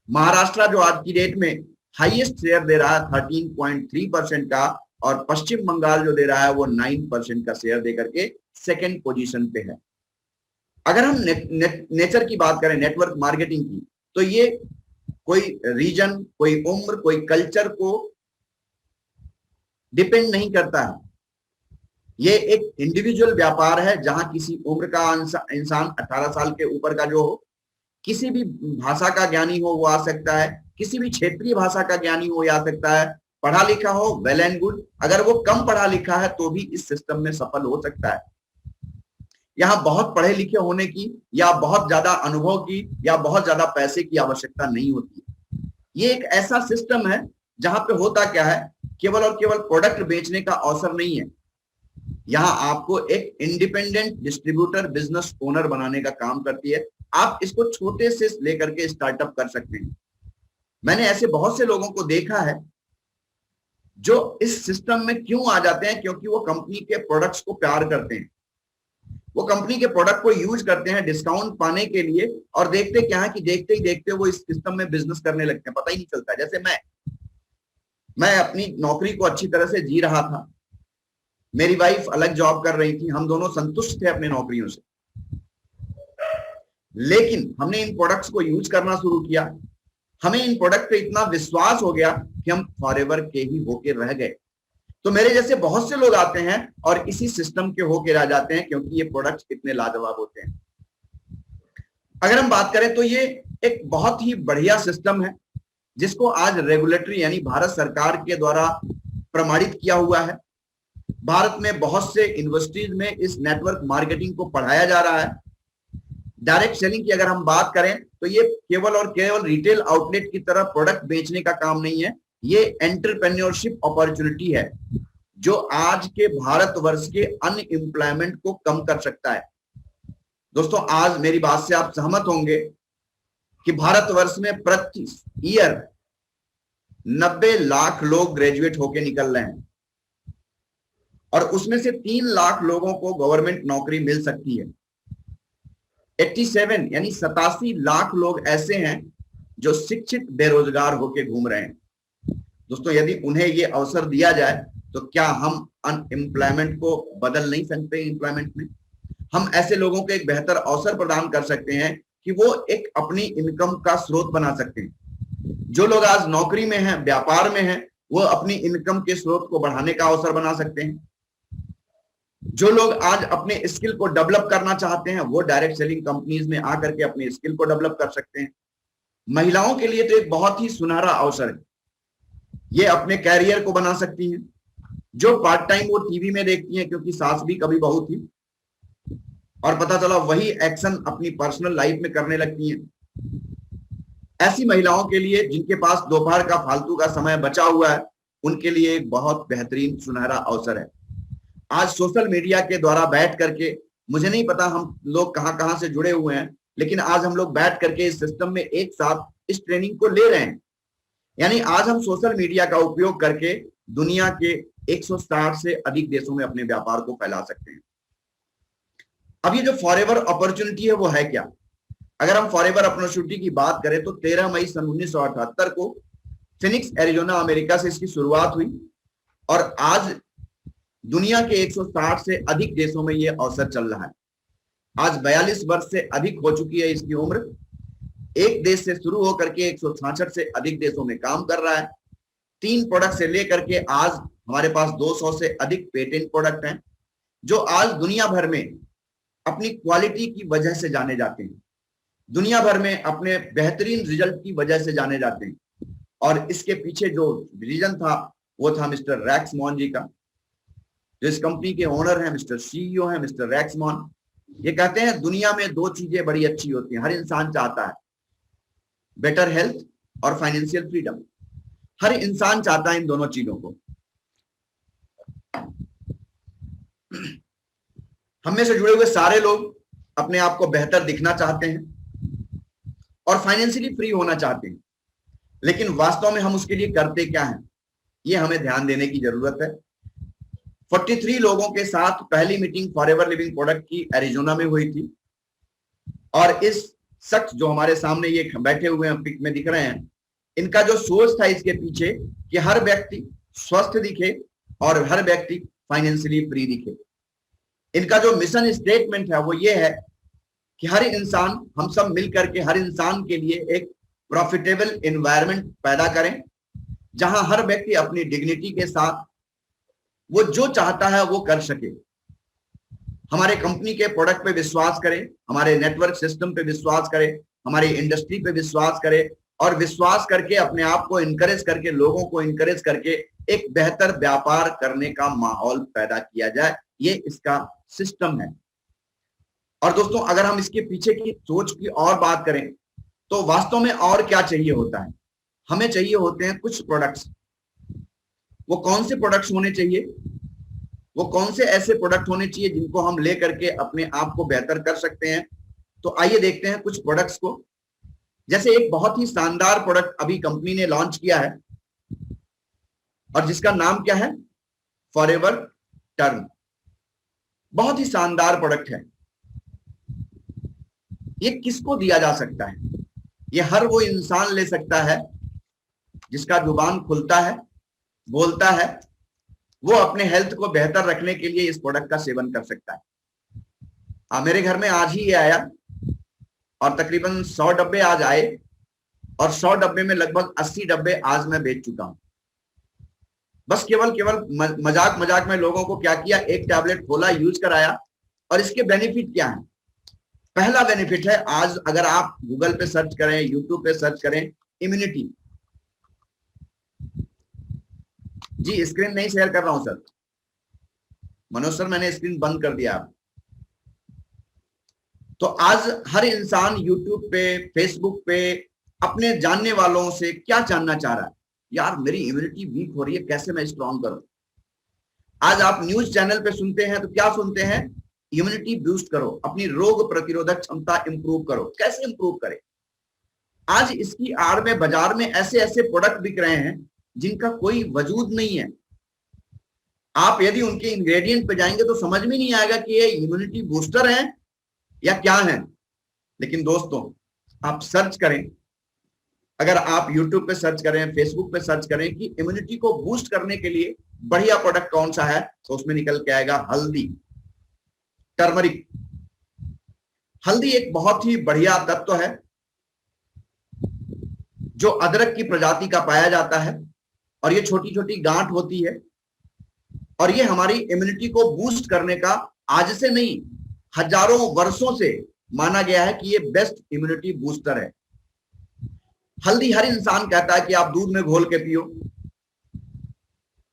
महाराष्ट्र जो आज की डेट में हाईएस्ट शेयर दे रहा है 13.3% का, और पश्चिम बंगाल जो दे रहा है वो 9% का शेयर दे करके सेकेंड पोजीशन पे है। अगर हम नेचर की बात करें, नेटवर्क मार्केटिंग की, तो ये कोई रीजन, कोई उम्र, कोई कल्चर को डिपेंड नहीं करता है। ये एक इंडिविजुअल व्यापार है जहां किसी उम्र का इंसान 18 साल के ऊपर का जो हो, किसी भी भाषा का ज्ञानी हो वो आ सकता है, किसी भी क्षेत्रीय भाषा का ज्ञानी हो या आ सकता है, पढ़ा लिखा हो वेल एंड गुड, अगर वो कम पढ़ा लिखा है तो भी इस सिस्टम में सफल हो सकता है। यहाँ बहुत पढ़े लिखे होने की या बहुत ज्यादा अनुभव की या बहुत ज्यादा पैसे की आवश्यकता नहीं होती है। ये एक ऐसा सिस्टम है जहां पे होता क्या है, केवल और केवल प्रोडक्ट बेचने का अवसर नहीं है, यहाँ आपको एक इंडिपेंडेंट डिस्ट्रीब्यूटर, बिजनेस ओनर बनाने का काम करती है। आप इसको छोटे से लेकर के स्टार्टअप कर सकते हैं। मैंने ऐसे बहुत से लोगों को देखा है जो इस सिस्टम में क्यों आ जाते हैं, क्योंकि वो कंपनी के प्रोडक्ट्स को प्यार करते हैं, वो कंपनी के प्रोडक्ट को यूज करते हैं डिस्काउंट पाने के लिए, और देखते क्या है कि देखते ही देखते वो इस सिस्टम में बिजनेस करने लगते हैं, पता ही नहीं चलता। जैसे मैं अपनी नौकरी को अच्छी तरह से जी रहा था, मेरी वाइफ अलग जॉब कर रही थी, हम दोनों संतुष्ट थे अपने नौकरियों से, लेकिन हमने इन प्रोडक्ट्स को यूज करना शुरू किया। हमें इन प्रोडक्ट पे इतना विश्वास हो गया कि हम फॉरएवर के ही होके रह गए। तो मेरे जैसे बहुत से लोग आते हैं और इसी सिस्टम के होके रह जाते हैं, क्योंकि ये प्रोडक्ट्स इतने लाजवाब होते हैं। अगर हम बात करें तो ये एक बहुत ही बढ़िया सिस्टम है जिसको आज रेगुलेटरी यानी भारत सरकार के द्वारा प्रमाणित किया हुआ है। भारत में बहुत से यूनिवर्सिटीज में इस नेटवर्क मार्केटिंग को पढ़ाया जा रहा है। डायरेक्ट सेलिंग की अगर हम बात करें तो ये केवल और केवल रिटेल आउटलेट की तरह प्रोडक्ट बेचने का काम नहीं है, ये एंटरप्रेन्योरशिप अपॉर्चुनिटी है जो आज के भारतवर्ष के अनएम्प्लॉयमेंट को कम कर सकता है। दोस्तों, आज मेरी बात से आप सहमत होंगे कि भारतवर्ष में प्रति ईयर 90 लाख लोग ग्रेजुएट होके निकल रहे हैं और उसमें से 3 लाख लोगों को गवर्नमेंट नौकरी मिल सकती है। 87 यानी 87 लाख लोग ऐसे हैं जो शिक्षित बेरोजगार होके घूम रहे हैं। दोस्तों, यदि उन्हें ये अवसर दिया जाए तो क्या हम अनएम्प्लॉयमेंट को बदल नहीं सकते? एम्प्लॉयमेंट में हम ऐसे लोगों को एक बेहतर अवसर प्रदान कर सकते हैं कि वो एक अपनी इनकम का स्रोत बना सकते हैं। जो लोग आज नौकरी में हैं, व्यापार में हैं, वो अपनी इनकम के स्रोत को बढ़ाने का अवसर बना सकते हैं। जो लोग आज अपने स्किल को डेवलप करना चाहते हैं वो डायरेक्ट सेलिंग कंपनीज में आकर के अपने स्किल को डेवलप कर सकते हैं। महिलाओं के लिए तो एक बहुत ही सुनहरा अवसर है, ये अपने कैरियर को बना सकती हैं। जो पार्ट टाइम वो टीवी में देखती हैं, क्योंकि सास भी कभी बहू थी, और पता चला वही एक्शन अपनी पर्सनल लाइफ में करने लगती हैं। ऐसी महिलाओं के लिए जिनके पास दोपहर का फालतू का समय बचा हुआ है, उनके लिए एक बहुत बेहतरीन सुनहरा अवसर है। आज सोशल मीडिया के द्वारा बैठ करके, मुझे नहीं पता हम लोग कहां से जुड़े हुए हैं, लेकिन आज हम लोग बैठ करके इस सिस्टम में एक साथ इस ट्रेनिंग को ले रहे हैं। यानी आज हम सोशल मीडिया का उपयोग करके दुनिया के 160 से अधिक देशों में अपने व्यापार को फैला सकते हैं। अब ये जो फॉरएवर अपॉर्चुनिटी है वो है क्या? अगर हम फॉरएवर अपॉर्चुनिटी की बात करें तो 13 मई सन 1978 को फिनिक्स एरिजोना अमेरिका से इसकी शुरुआत हुई और आज दुनिया के 160 से अधिक देशों में ये अवसर चल रहा है। आज 42 वर्ष से अधिक हो चुकी है इसकी उम्र। एक देश से शुरू होकर के 166 से अधिक देशों में काम कर रहा है। 3 प्रोडक्ट से लेकर के आज हमारे पास 200 से अधिक पेटेंट प्रोडक्ट हैं जो आज दुनिया भर में अपनी क्वालिटी की वजह से जाने जाते हैं, दुनिया भर में अपने बेहतरीन रिजल्ट की वजह से जाने जाते हैं। और इसके पीछे जो रीजन था वो था मिस्टर रैक्समोन जी का, जो इस कंपनी के ओनर हैं, मिस्टर सीईओ हैं मिस्टर रैक्समोन। ये कहते हैं दुनिया में 2 चीजें बड़ी अच्छी होती हैं, हर इंसान चाहता है, बेटर हेल्थ और फाइनेंशियल फ्रीडम। हर इंसान चाहता है इन दोनों चीजों को। हम में से जुड़े हुए सारे लोग अपने आप को बेहतर दिखना चाहते हैं और फाइनेंशियली फ्री होना चाहते हैं, लेकिन वास्तव में हम उसके लिए करते क्या हैं, ये हमें ध्यान देने की जरूरत है। 43 लोगों के साथ पहली मीटिंग फॉरएवर लिविंग प्रोडक्ट की एरिजोना में हुई थी। और इस शख्स जो हमारे सामने ये बैठे हुए हैं, पिक में दिख रहे हैं, इनका जो सोच था इसके पीछे कि हर व्यक्ति स्वस्थ दिखे और हर व्यक्ति फाइनेंशियली फ्री दिखे। इनका जो मिशन स्टेटमेंट है वो ये है कि हर इंसान, हम सब मिलकर के हर इंसान के लिए एक प्रॉफिटेबल एनवायरनमेंट पैदा करें जहां हर व्यक्ति अपनी डिग्निटी के साथ वो जो चाहता है वो कर सके। हमारे कंपनी के प्रोडक्ट पे विश्वास करें, हमारे नेटवर्क सिस्टम पे विश्वास करें, हमारी इंडस्ट्री पे विश्वास करें और विश्वास करके अपने आप को इनकरेज करके, लोगों को इनकरेज करके एक बेहतर व्यापार करने का माहौल पैदा किया जाए। ये इसका सिस्टम है। और दोस्तों, अगर हम इसके पीछे की सोच की और बात करें तो वास्तव में और क्या चाहिए होता है? हमें चाहिए होते हैं कुछ प्रोडक्ट्स। वो कौन से प्रोडक्ट्स होने चाहिए? वो कौन से ऐसे प्रोडक्ट होने चाहिए जिनको हम ले करके अपने आप को बेहतर कर सकते हैं? तो आइए देखते हैं कुछ प्रोडक्ट्स को। जैसे एक बहुत ही शानदार प्रोडक्ट अभी कंपनी ने लॉन्च किया है और जिसका नाम क्या है? Forever term. बहुत ही शानदार प्रोडक्ट है। ये किसको दिया जा सकता है? ये हर वो इंसान ले सकता है जिसका जुबान खुलता है, बोलता है, वो अपने हेल्थ को बेहतर रखने के लिए इस प्रोडक्ट का सेवन कर सकता है। मेरे घर में आज ही ये आया और तकरीबन 100 डब्बे आज आए और 100 डब्बे में लगभग 80 डब्बे आज मैं बेच चुका हूं। बस केवल मजाक में लोगों को क्या किया, एक टैबलेट खोला, यूज कराया। और इसके बेनिफिट क्या है? पहला बेनिफिट है, आज अगर आप गूगल पे सर्च करें, यूट्यूब पे सर्च करें, इम्यूनिटी। जी स्क्रीन नहीं शेयर कर रहा हूं सर, मनोज सर, मैंने स्क्रीन बंद कर दिया। तो आज हर इंसान यूट्यूब पे, फेसबुक पे अपने जानने वालों से क्या जानना चाह रहा है? यार मेरी इम्यूनिटी वीक हो रही है, कैसे मैं स्ट्रांग करूं? आज आप न्यूज चैनल पे सुनते हैं तो क्या सुनते हैं? इम्यूनिटी बूस्ट करो, अपनी रोग प्रतिरोधक क्षमता इंप्रूव करो। कैसे इंप्रूव करें? आज इसकी आड़ में बाजार में ऐसे ऐसे प्रोडक्ट बिक रहे हैं जिनका कोई वजूद नहीं है। आप यदि उनके इंग्रेडिएंट पे जाएंगे तो समझ में नहीं आएगा कि ये इम्यूनिटी बूस्टर है या क्या है। लेकिन दोस्तों, आप सर्च करें, अगर आप YouTube पे सर्च करें, फेसबुक पे सर्च करें कि इम्यूनिटी को बूस्ट करने के लिए बढ़िया प्रोडक्ट कौन सा है, तो उसमें निकल के आएगा हल्दी, टर्मरिक। हल्दी एक बहुत ही बढ़िया तत्व है जो अदरक की प्रजाति का पाया जाता है और ये छोटी छोटी गांठ होती है और ये हमारी इम्यूनिटी को बूस्ट करने का आज से नहीं, हजारों वर्षों से माना गया है कि ये बेस्ट इम्यूनिटी बूस्टर है। हल्दी हर इंसान कहता है कि आप दूध में घोल के पियो,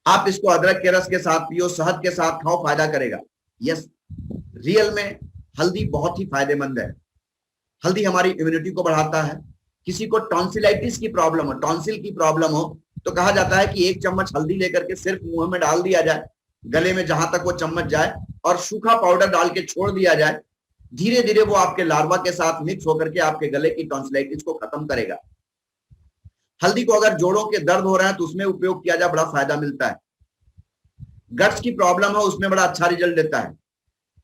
आप इसको अदरक के रस के साथ पियो, शहद के साथ खाओ, फायदा करेगा। यस, रियल में हल्दी बहुत ही फायदेमंद है। हल्दी हमारी इम्यूनिटी को बढ़ाता है। किसी को टॉन्सिलाइटिस की प्रॉब्लम हो, टॉन्सिल की प्रॉब्लम हो, तो कहा जाता है कि 1 चम्मच हल्दी लेकर के सिर्फ मुंह में डाल दिया जाए, गले में जहां तक वो चम्मच जाए, और सूखा पाउडर डाल के छोड़ दिया जाए। धीरे धीरे वो आपके लार्वा के साथ मिक्स होकर के आपके गले की टॉन्सिलाइटिस को खत्म करेगा। हल्दी को अगर जोड़ों के दर्द हो रहे हैं तो उसमें उपयोग किया जाए, बड़ा फायदा मिलता है। गट्स की प्रॉब्लम है, उसमें बड़ा अच्छा रिजल्ट देता है।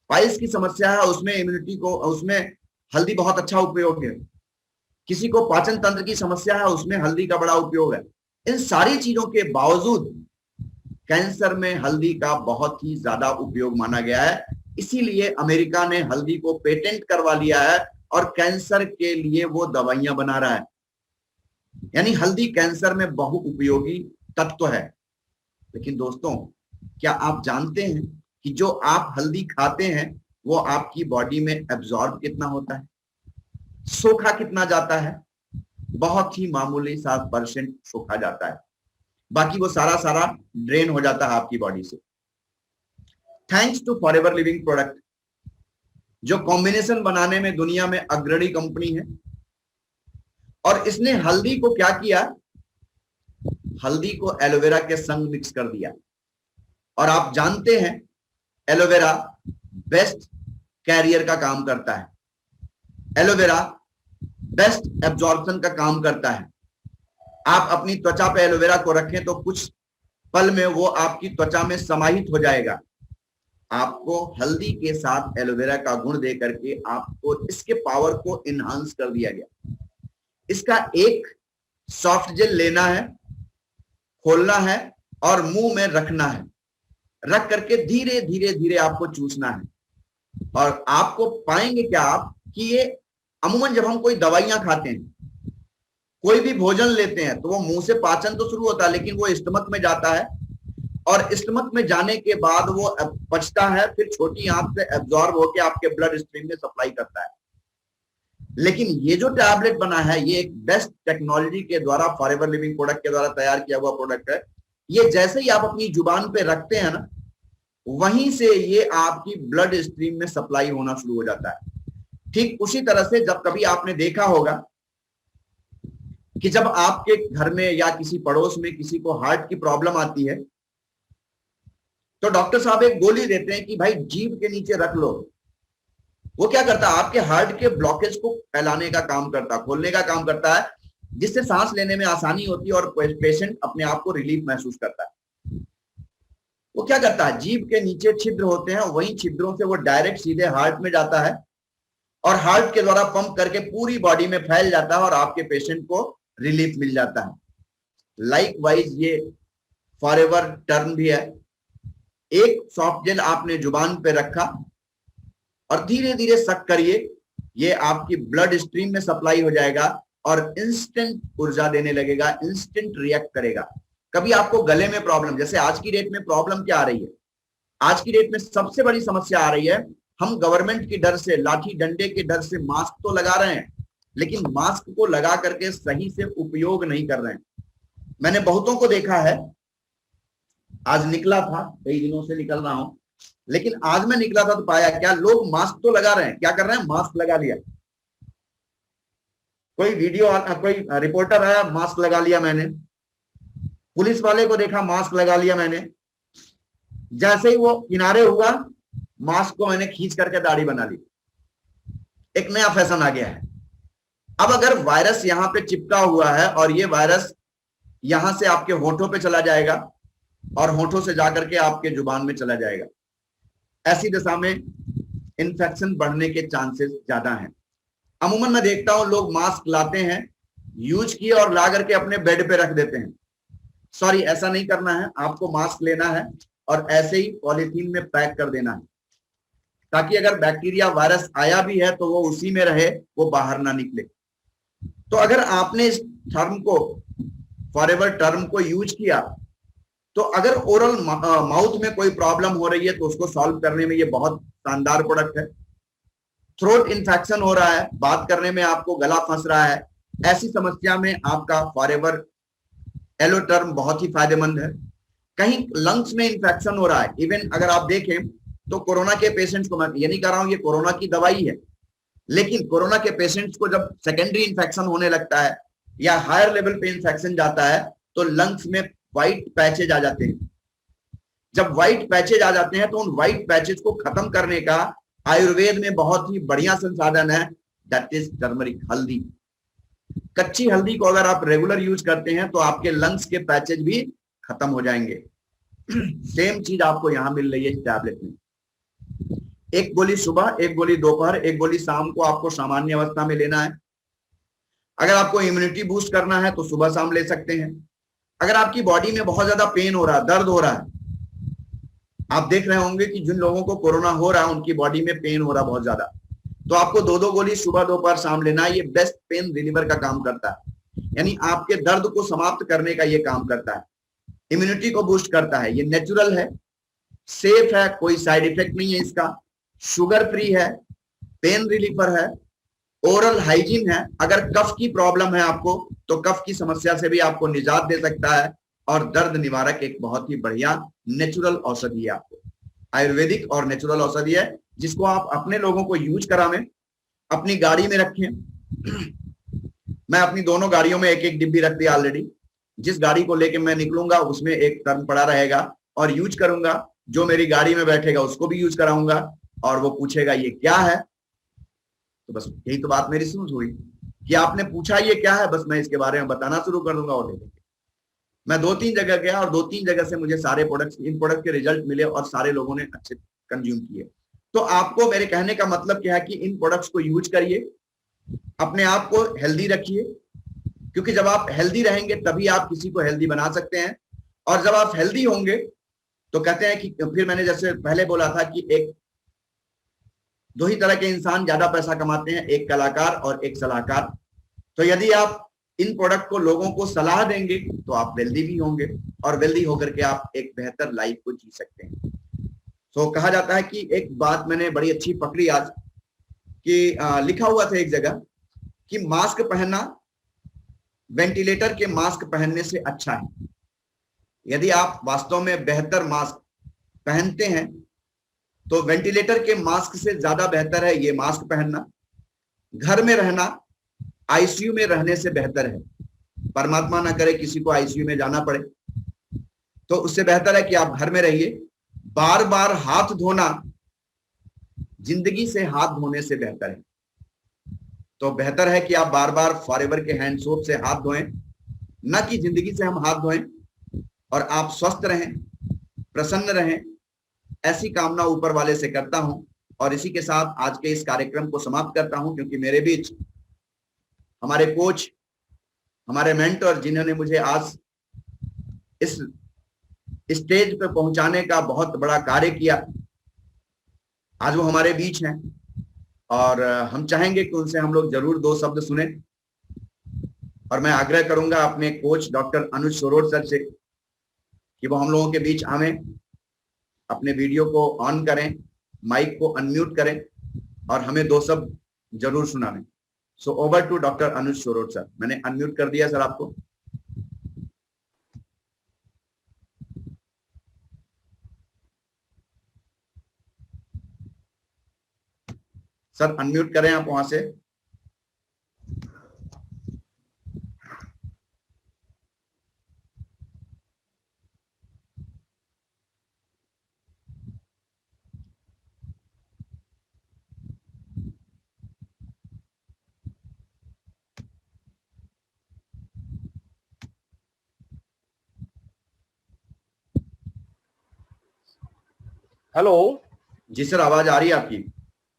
पाइल्स की समस्या है, उसमें इम्यूनिटी को, उसमें हल्दी बहुत अच्छा उपयोग है। किसी को पाचन तंत्र की समस्या है, उसमें हल्दी का बड़ा उपयोग है। इन सारी चीजों के बावजूद कैंसर में हल्दी का बहुत ही ज्यादा उपयोग माना गया है। इसीलिए अमेरिका ने हल्दी को पेटेंट करवा लिया है और कैंसर के लिए वो दवाइयां बना रहा है। यानी हल्दी कैंसर में बहुउपयोगी तत्व है। लेकिन दोस्तों, क्या आप जानते हैं कि जो आप हल्दी खाते हैं वो आपकी बॉडी में एब्जॉर्ब कितना होता है, सोखा कितना जाता है? बहुत ही मामूली सा % सोखा जाता है, बाकी वो सारा ड्रेन हो जाता है आपकी बॉडी से। Thanks to Forever Living product, जो कॉम्बिनेशन बनाने में दुनिया में अग्रणी कंपनी है। और इसने हल्दी को क्या किया? हल्दी को एलोवेरा के संग मिक्स कर दिया। और आप जानते हैं एलोवेरा बेस्ट कैरियर का काम करता है, एलोवेरा बेस्ट एब्जॉर्प्शन का काम करता है। आप अपनी त्वचा पे एलोवेरा को रखें तो कुछ पल में वो आपकी त्वचा में समाहित हो जाएगा। आपको हल्दी के साथ एलोवेरा का गुण दे करके आपको इसके पावर को इनहांस कर दिया गया। इसका एक सॉफ्ट जेल लेना है, खोलना है और मुंह में रखना है। रख करके धीरे धीरे धीरे आपको चूसना है और आपको पाएंगे क्या आप कि ये अमूमन जब हम कोई दवाइयां खाते हैं, कोई भी भोजन लेते हैं, तो वो मुंह से पाचन तो शुरू होता है लेकिन वो स्टमक में जाता है और स्टमक में जाने के बाद वो पचता है, फिर छोटी आंत से एब्जॉर्ब होकर आपके ब्लड स्ट्रीम में सप्लाई करता है। लेकिन ये जो टैबलेट बना है ये एक बेस्ट टेक्नोलॉजी के द्वारा, फॉरएवर लिविंग प्रोडक्ट के द्वारा तैयार किया हुआ प्रोडक्ट है। ये जैसे ही आप अपनी जुबान पे रखते हैं ना, वहीं से ये आपकी ब्लड स्ट्रीम में सप्लाई होना शुरू हो जाता है। ठीक उसी तरह से जब कभी आपने देखा होगा कि जब आपके घर में या किसी पड़ोस में किसी को हार्ट की प्रॉब्लम आती है तो डॉक्टर साहब एक गोली देते हैं कि भाई जीभ के नीचे रख लो। वो क्या करता है, आपके हार्ट के ब्लॉकेज को फैलाने का काम करता है, खोलने का काम करता है, जिससे सांस लेने में आसानी होती है और पेशेंट अपने आप को रिलीफ महसूस करता है। वो क्या करता है, जीभ के नीचे छिद्र होते हैं, वही छिद्रों से वो डायरेक्ट सीधे हार्ट में जाता है और हार्ट के द्वारा पंप करके पूरी बॉडी में फैल जाता है और आपके पेशेंट को रिलीफ मिल जाता है। लाइकवाइज ये फॉरएवर टर्म भी है। एक सॉफ्ट जेल आपने जुबान पे रखा और धीरे धीरे सक करिए, ये आपकी ब्लड स्ट्रीम में सप्लाई हो जाएगा और इंस्टेंट ऊर्जा देने लगेगा, इंस्टेंट रिएक्ट करेगा। कभी आपको गले में प्रॉब्लम, जैसे आज की डेट में प्रॉब्लम क्या आ रही है, आज की डेट में सबसे बड़ी समस्या आ रही है, हम गवर्नमेंट की डर से, लाठी डंडे के डर से मास्क तो लगा रहे हैं लेकिन मास्क को लगा करके सही से उपयोग नहीं कर रहे हैं। मैंने बहुतों को देखा है, आज निकला था, कई दिनों से निकल रहा हूं, लेकिन आज मैं निकला था तो पाया क्या, लोग मास्क तो लगा रहे हैं, क्या कर रहे हैं, मास्क लगा लिया। कोई कोई रिपोर्टर आया, मास्क लगा लिया मैंने, पुलिस वाले को देखा, मास्क लगा लिया मैंने, जैसे ही वो किनारे हुआ मास्क को मैंने खींच करके दाढ़ी बना ली। एक नया फैशन आ गया है। अब अगर वायरस यहां पे चिपका हुआ है और ये वायरस यहां से आपके होठों पे चला जाएगा और होठों से जाकर के आपके जुबान में चला जाएगा, ऐसी दशा में इन्फेक्शन बढ़ने के चांसेस ज्यादा हैं। अमूमन मैं देखता हूं लोग मास्क लाते हैं, यूज किए और ला करके अपने बेड पे रख देते हैं। सॉरी, ऐसा नहीं करना है। आपको मास्क लेना है और ऐसे ही पॉलीथीन में पैक कर देना है ताकि अगर बैक्टीरिया वायरस आया भी है तो वो उसी में रहे, वो बाहर ना निकले। तो अगर आपने इस टर्म को, फॉरएवर टर्म को यूज किया, तो अगर ओरल माउथ में कोई प्रॉब्लम हो रही है तो उसको सॉल्व करने में ये बहुत शानदार प्रोडक्ट है। थ्रोट इन्फेक्शन हो रहा है, बात करने में आपको गला फंस रहा है, ऐसी समस्या में आपका फॉरएवर एलो टर्म बहुत ही फायदेमंद है। कहीं लंग्स में इन्फेक्शन हो रहा है, इवन अगर आप देखें तो कोरोना के पेशेंट्स को, मैं ये नहीं कह रहा हूं ये कोरोना की दवाई है, लेकिन कोरोना के पेशेंट्स को जब सेकेंडरी इन्फेक्शन होने लगता है या हायर लेवल पे इन्फेक्शन जाता है तो लंग्स में व्हाइट पैचेज आ जाते हैं। जब व्हाइट पैचेज आ जाते हैं तो उन व्हाइट पैचेज को खत्म करने का आयुर्वेद में बहुत ही बढ़िया संसाधन है, दैट इज टर्मरिक, हल्दी। कच्ची हल्दी को अगर आप रेगुलर यूज करते हैं तो आपके लंग्स के पैचेज भी खत्म हो जाएंगे। सेम चीज आपको यहां मिल रही है इस टैबलेट में। एक गोली सुबह, एक गोली दोपहर, एक गोली शाम को आपको सामान्य अवस्था में लेना है। अगर आपको इम्यूनिटी बूस्ट करना है तो सुबह शाम ले सकते हैं। अगर आपकी बॉडी में बहुत ज्यादा पेन हो रहा है, दर्द हो रहा है, आप देख रहे होंगे कि जिन लोगों को कोरोना हो रहा है उनकी बॉडी में पेन हो रहा है बहुत ज्यादा, तो आपको 2-2 गोली सुबह दोपहर शाम लेना है। ये बेस्ट पेन रिलीवर का काम करता है, यानी आपके दर्द को समाप्त करने का ये काम करता है। इम्यूनिटी को बूस्ट करता है, ये नेचुरल है, सेफ है, कोई साइड इफेक्ट नहीं है इसका, शुगर फ्री है, पेन रिलीफर है, ओरल हाइजीन है। अगर कफ की प्रॉब्लम है आपको तो कफ की समस्या से भी आपको निजात दे सकता है और दर्द निवारक एक बहुत ही बढ़िया नेचुरल औषधि है, आपको आयुर्वेदिक और नेचुरल औषधि है, जिसको आप अपने लोगों को यूज करावें, अपनी गाड़ी में रखें। मैं अपनी दोनों गाड़ियों में एक एक डिब्बी रख दी ऑलरेडी। जिस गाड़ी को लेके मैं निकलूंगा उसमें एक टर्म पड़ा रहेगा और यूज करूंगा। जो मेरी गाड़ी में बैठेगा उसको भी यूज कराऊंगा और वो पूछेगा ये क्या है, तो बस यही तो बात मेरी समझ हुई कि आपने पूछा ये क्या है, बस मैं इसके बारे में बताना शुरू कर दूंगा और ले लेंगे। मैं 2-3 जगह गया और 2-3 जगह से मुझे सारे प्रोडक्ट्स, इन प्रोडक्ट के रिजल्ट मिले और सारे लोगों ने अच्छे कंज्यूम किए। तो आपको मेरे कहने का मतलब क्या है कि इन प्रोडक्ट्स को यूज करिए, अपने आप को हेल्दी रखिए, क्योंकि जब आप हेल्दी रहेंगे तभी आप किसी को हेल्दी बना सकते हैं। और जब आप हेल्दी होंगे तो कहते हैं कि फिर मैंने जैसे पहले बोला था कि एक दो ही तरह के इंसान ज्यादा पैसा कमाते हैं, एक कलाकार और एक सलाहकार। तो यदि आप इन प्रोडक्ट को लोगों को सलाह देंगे तो आप वेल्दी भी होंगे और वेल्दी होकर के आप एक बेहतर लाइफ को जी सकते हैं। तो कहा जाता है कि एक बात मैंने बड़ी अच्छी पकड़ी आज कि लिखा हुआ था एक जगह कि मास्क पहनना वेंटिलेटर के मास्क पहनने से अच्छा है। यदि आप वास्तव में बेहतर मास्क पहनते हैं तो वेंटिलेटर के मास्क से ज्यादा बेहतर है ये मास्क पहनना। घर में रहना आईसीयू में रहने से बेहतर है। परमात्मा ना करे किसी को आईसीयू में जाना पड़े, तो उससे बेहतर है कि आप घर में रहिए। बार बार हाथ धोना जिंदगी से हाथ धोने से बेहतर है। तो बेहतर है कि आप बार बार फॉरएवर के हैंड सोप से हाथ धोएं, न कि जिंदगी से हम हाथ धोएं। और आप स्वस्थ रहें, प्रसन्न रहें, ऐसी कामना ऊपर वाले से करता हूं। और इसी के साथ आज के इस कार्यक्रम को समाप्त करता हूं, क्योंकि मेरे बीच हमारे कोच, हमारे मेंटर, जिन्होंने मुझे आज इस स्टेज पे पहुंचाने का बहुत बड़ा कार्य किया, आज वो हमारे बीच हैं और हम चाहेंगे कि उनसे हम लोग जरूर 2 शब्द सुने। और मैं आग्रह करूंगा अपने coach doctor Anuj Shorot sir से कि वो हम लोगों के बीच आवें, अपने वीडियो को ऑन करें, माइक को अनम्यूट करें और हमें 2 शब्द जरूर सुनावें। So over to doctor Anuj Shorot sir. मैंने अनम्यूट कर दिया सर आपको। सर अनम्यूट करें आप वहां से। हेलो जी सर, आवाज आ रही है आपकी?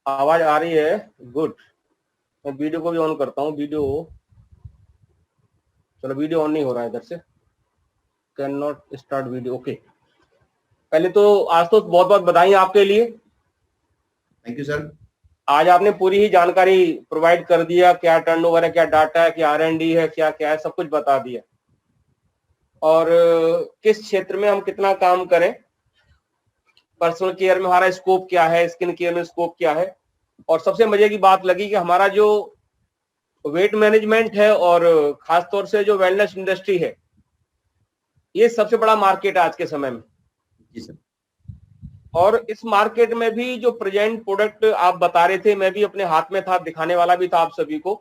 आवाज आ रही है, गुड। मैं वीडियो को भी ऑन करता हूँ। वीडियो, चलो वीडियो ऑन नहीं हो रहा है इधर से, can not start video. Okay, पहले तो आज तो बहुत बहुत बधाई आपके लिए। Thank you sir. आज आपने पूरी ही जानकारी प्रोवाइड कर दिया, क्या टर्नओवर है, क्या डाटा है, क्या R&D है, क्या क्या है, सब कुछ बता दिया। और किस क्षेत्र में हम कितना काम करें, पर्सनल केयर में हमारा स्कोप क्या है, स्किन केयर में स्कोप क्या है। और सबसे मजे की बात लगी कि हमारा जो वेट मैनेजमेंट है और खासतौर से जो वेलनेस इंडस्ट्री है, ये सबसे बड़ा मार्केट है आज के समय में। जी सर। और इस मार्केट में भी जो प्रेजेंट प्रोडक्ट आप बता रहे थे, मैं भी अपने हाथ में था, दिखाने वाला भी था आप सभी को,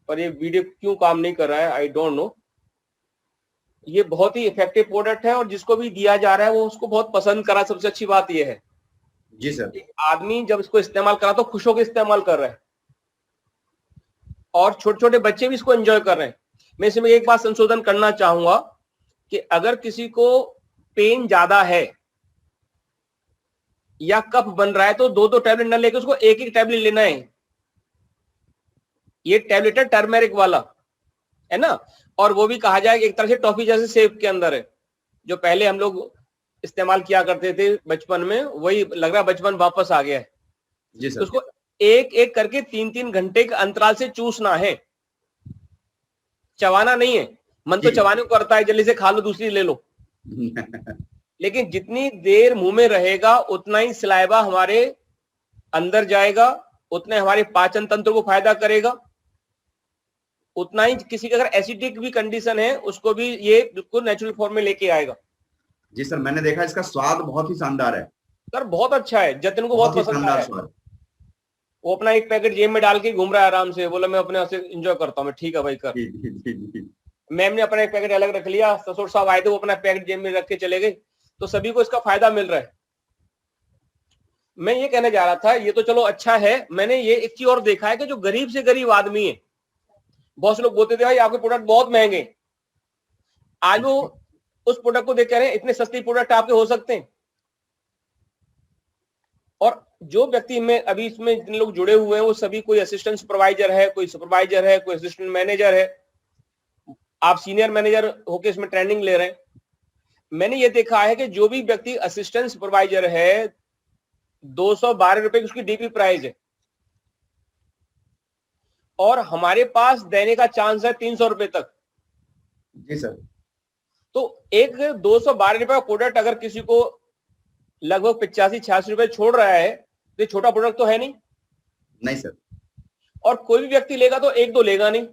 पर ये वीडियो क्यों काम नहीं कर रहा है, आई डोंट नो। ये बहुत ही इफेक्टिव प्रोडक्ट है और जिसको भी दिया जा रहा है वो उसको बहुत पसंद करा। सबसे अच्छी बात ये है जी सर। आदमी जब इसको इस्तेमाल करा तो खुश होकर इस्तेमाल कर रहे हैं और छोटे छोटे बच्चे भी इसको एंजॉय कर रहे हैं। मैं इसमें एक बात संशोधन करना चाहूंगा कि अगर किसी को पेन ज्यादा है या कफ बन रहा है तो 2-2 टैबलेट न लेकर उसको एक एक टैबलेट लेना है। ये टैबलेट है टर्मेरिक वाला, है ना, और वो भी कहा जाए एक तरह से टॉफी जैसे शेप के अंदर है। जो पहले हम लोग इस्तेमाल किया करते थे बचपन में, वही लग रहा है बचपन वापस आ गया है। जी सर। तो उसको एक एक करके 3-3 घंटे के अंतराल से चूसना है, चबाना नहीं है। मन तो चबाने को करता है, जल्दी से खा लो, दूसरी ले लो लेकिन जितनी देर मुंह में रहेगा उतना ही सलाइवा हमारे अंदर जाएगा, उतना हमारे पाचन तंत्र को फायदा करेगा, उतना ही किसी का अगर एसिडिक भी कंडीशन है उसको भी ये बिल्कुल नेचुरल फॉर्म में लेके आएगा। जी सर, मैंने देखा इसका स्वाद बहुत ही शानदार है सर, बहुत अच्छा है, जतिन को बहुत पसंद आया। स्वाद। वो अपना एक पैकेट जेब में डाल के घूम रहा है आराम से, बोला मैं अपने से एंजॉय करता हूँ। मैं ठीक है भाई कर। मैम ने अपना एक पैकेट अलग रख लिया, ससुर साहब आए थे वो अपना पैकेट जेब में रख के चले गए, तो सभी को इसका फायदा मिल रहा है। मैं ये कहने जा रहा था, ये तो चलो अच्छा है, मैंने ये एक चीज और देखा है कि जो गरीब से गरीब आदमी है, बहुत से लोग बोलते थे भाई आपके प्रोडक्ट बहुत महंगे, आज वो उस प्रोडक्ट को देख कह रहे हैं इतने सस्ती प्रोडक्ट आपके हो सकते हैं। और जो व्यक्ति में अभी इसमें जितने लोग जुड़े हुए हैं वो सभी कोई असिस्टेंट सुपरवाइजर है, कोई सुपरवाइजर है, कोई असिस्टेंट मैनेजर है, आप सीनियर मैनेजर होके इसमें ट्रेनिंग ले रहे हैं। मैंने ये देखा है कि जो भी व्यक्ति असिस्टेंट सुपरवाइजर है 212 रुपए की उसकी डीपी प्राइस है और हमारे पास देने का चांस है 300 रुपए तक। जी सर। तो एक 212 रुपए का प्रोडक्ट अगर किसी को लगभग 85-86 रुपए छोड़ रहा है तो छोटा प्रोडक्ट तो है नहीं। नहीं सर। और कोई भी व्यक्ति लेगा तो एक दो लेगा नहीं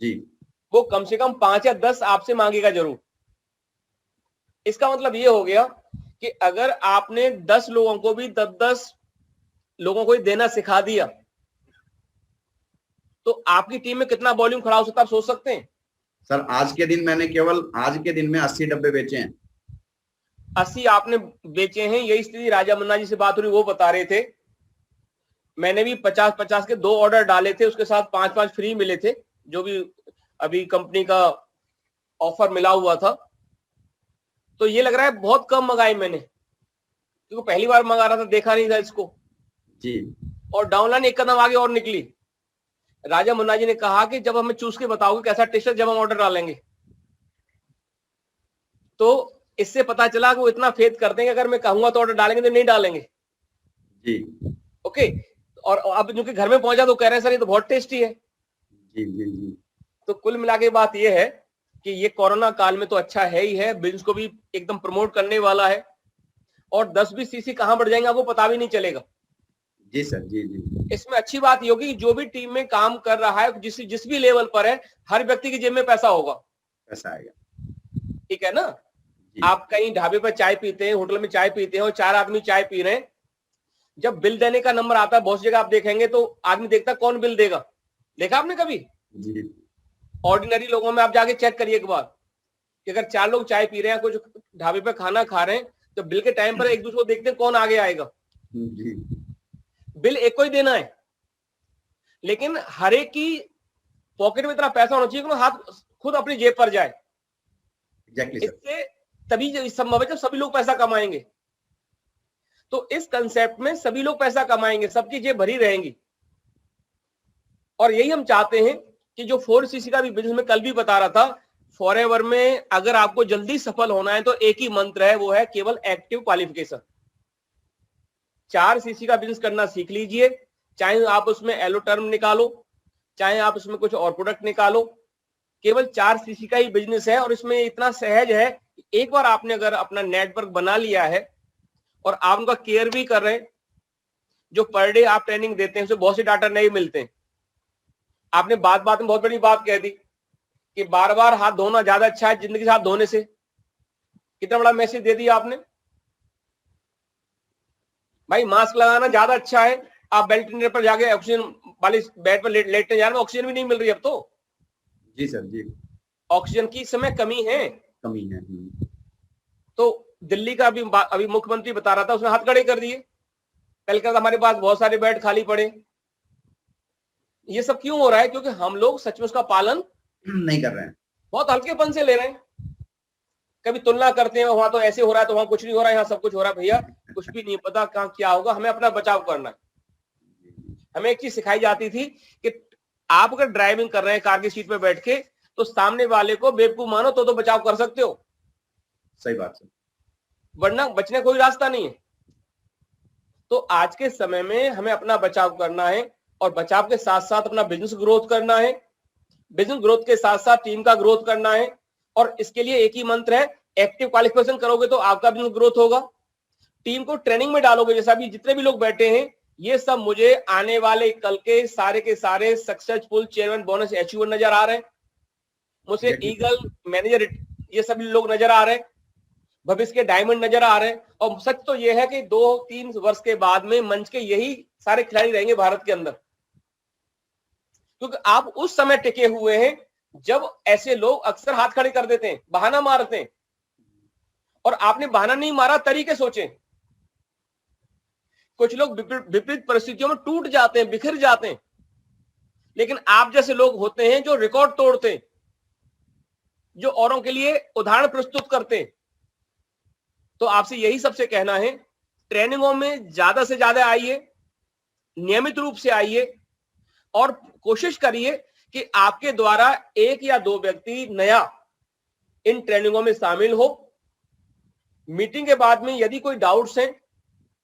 जी। वो कम से कम 5 या 10 आपसे मांगेगा जरूर। इसका मतलब ये हो गया कि अगर आपने 10 लोगों को भी 10-10 लोगों को ही देना सिखा दिया तो आपकी टीम में कितना वॉल्यूम खड़ा हो सकता है आप सोच सकते हैं। सर आज के दिन मैंने केवल आज के दिन में 80 डब्बे बेचे हैं। 80 आपने बेचे हैं। यही स्थिति राजा मुन्ना जी से बात हो रही वो बता रहे थे। मैंने भी 50-50 के 2 ऑर्डर डाले थे, उसके साथ 5-5 फ्री मिले थे जो भी अभी कंपनी का ऑफर मिला हुआ था। तो ये लग रहा है बहुत कम मंगाई मैंने क्योंकि पहली बार मंगा रहा था, देखा नहीं था इसको जी। और डाउनलाइन एक कदम आगे और निकली। राजा मुन्ना जी ने कहा कि जब हमें चूस के बताओगे कैसा टेस्ट है जब हम ऑर्डर डालेंगे। तो इससे पता चला कि वो इतना फेथ करते हैं कि अगर मैं कहूंगा तो ऑर्डर डालेंगे तो नहीं डालेंगे। जी। ओके। और अब जो कि घर में पहुंचा तो कह रहे हैं सर ये तो बहुत टेस्टी है। जी जी जी। तो कुल मिला के बात ये है कि ये कोरोना काल में तो अच्छा है ही है, बिजनेस को भी एकदम प्रमोट करने वाला है और 10-20 सीसी कहां बढ़ जाएंगे आपको पता भी नहीं चलेगा। जी सर। जी जी। इसमें अच्छी बात ये होगी जो भी टीम में काम कर रहा है जिस भी लेवल पर है हर व्यक्ति की जेब में पैसा होगा। पैसा आएगा। ठीक है ना। जी। आप कहीं ढाबे पर चाय पीते हैं, होटल में चाय पीते हैं और 4 आदमी चाय पी रहे हैं, जब बिल देने का नंबर आता है बहुत जगह आप देखेंगे तो आदमी देखता है कौन बिल देगा। देखा आपने कभी? जी। ऑर्डिनरी लोगों में आप जाके चेक करिए एक बार कि अगर 4 लोग चाय पी रहे हैं, कुछ ढाबे पे खाना खा रहे हैं तो बिल के टाइम पर एक दूसरे को देखते हैं कौन आगे आएगा। जी। बिल एक को ही देना है लेकिन हर एक की पॉकेट में इतना पैसा होना चाहिए कि हाथ खुद अपनी जेब पर जाए। Exactly sir. इससे तभी संभव है जब सभी लोग पैसा कमाएंगे। तो इस कंसेप्ट में सभी लोग पैसा कमाएंगे, सबकी जेब भरी रहेंगी और यही हम चाहते हैं कि जो 4cc का भी बिजनेस में कल भी बता रहा था, फॉरएवर में अगर आपको जल्दी सफल होना है तो एक ही मंत्र है, वो है केवल एक्टिव क्वालिफिकेशन। 4cc का बिजनेस करना सीख लीजिए, चाहे आप उसमें एलो टर्म निकालो, चाहे आप उसमें कुछ और प्रोडक्ट निकालो, केवल 4cc का ही बिजनेस है और इसमें इतना सहज है। एक बार आपने अगर अपना नेटवर्क बना लिया है और आप उनका केयर भी कर रहे हैं, जो पर डे आप ट्रेनिंग देते हैं उससे बहुत से डाटा नहीं मिलते हैं। आपने बात बात में बहुत बड़ी बात कह दी कि बार बार हाथ धोना ज्यादा अच्छा है जिंदगी से हाथ धोने से। कितना बड़ा मैसेज दे दिया आपने भाई। मास्क लगाना ज्यादा अच्छा है, आप बेल्ट पर जाके ऑक्सीजन वाली बेड पर लेटने जा रहे हैं, ऑक्सीजन भी नहीं मिल रही अब तो। जी सर। जी। ऑक्सीजन की इस समय कमी है। तो दिल्ली का अभी मुख्यमंत्री बता रहा था, उसने हाथ खड़े कर दिए, कल का हमारे पास बहुत सारे बेड खाली पड़े। ये सब क्यों हो रहा है? क्योंकि हम लोग सच में उसका पालन नहीं कर रहे हैं, बहुत हल्केपन से ले रहे हैं। कभी तुलना करते हैं वहां तो ऐसे हो रहा है तो वहां कुछ नहीं हो रहा है, यहाँ सब कुछ हो रहा है। भैया कुछ भी नहीं पता कहाँ क्या होगा, हमें अपना बचाव करना है। हमें एक चीज सिखाई जाती थी कि आप अगर ड्राइविंग कर रहे हैं कार की सीट पे बैठ के तो सामने वाले को बेवकूफ मानो तो बचाव कर सकते हो। सही बात है, वरना बचने कोई रास्ता नहीं है। तो आज के समय में हमें अपना बचाव करना है और बचाव के साथ साथ अपना बिजनेस ग्रोथ करना है, बिजनेस ग्रोथ के साथ साथ टीम का ग्रोथ करना है। और इसके लिए एक ही मंत्र है, एक्टिव क्वालिफिकेशन करोगे तो आपका बिजनेस ग्रोथ होगा। टीम को ट्रेनिंग में डालोगे, जैसा अभी जितने भी लोग बैठे हैं ये सब मुझे आने वाले कल के सारे सक्सेसफुल चेयरमैन बोनस अचीवर नजर आ रहे हैं, मुझे ईगल मैनेजर ये सभी लोग नजर आ रहे हैं, भविष्य के डायमंड नजर आ रहे हैं। और सच तो यह है कि 2-3 वर्ष के बाद में मंच के यही सारे खिलाड़ी रहेंगे भारत के अंदर, क्योंकि आप उस समय टिके हुए हैं जब ऐसे लोग अक्सर हाथ खड़े कर देते हैं, बहाना मारते हैं। और आपने बहाना नहीं मारा, तरीके सोचे। कुछ लोग विपरीत परिस्थितियों में टूट जाते हैं, बिखर जाते हैं, लेकिन आप जैसे लोग होते हैं जो रिकॉर्ड तोड़ते हैं। जो औरों के लिए उदाहरण प्रस्तुत करते हैं। तो आपसे यही सबसे कहना है, ट्रेनिंगों में ज्यादा से ज्यादा आइए, नियमित रूप से आइए और कोशिश करिए कि आपके द्वारा एक या दो व्यक्ति नया इन ट्रेनिंगों में शामिल हो। मीटिंग के बाद में यदि कोई डाउट्स हैं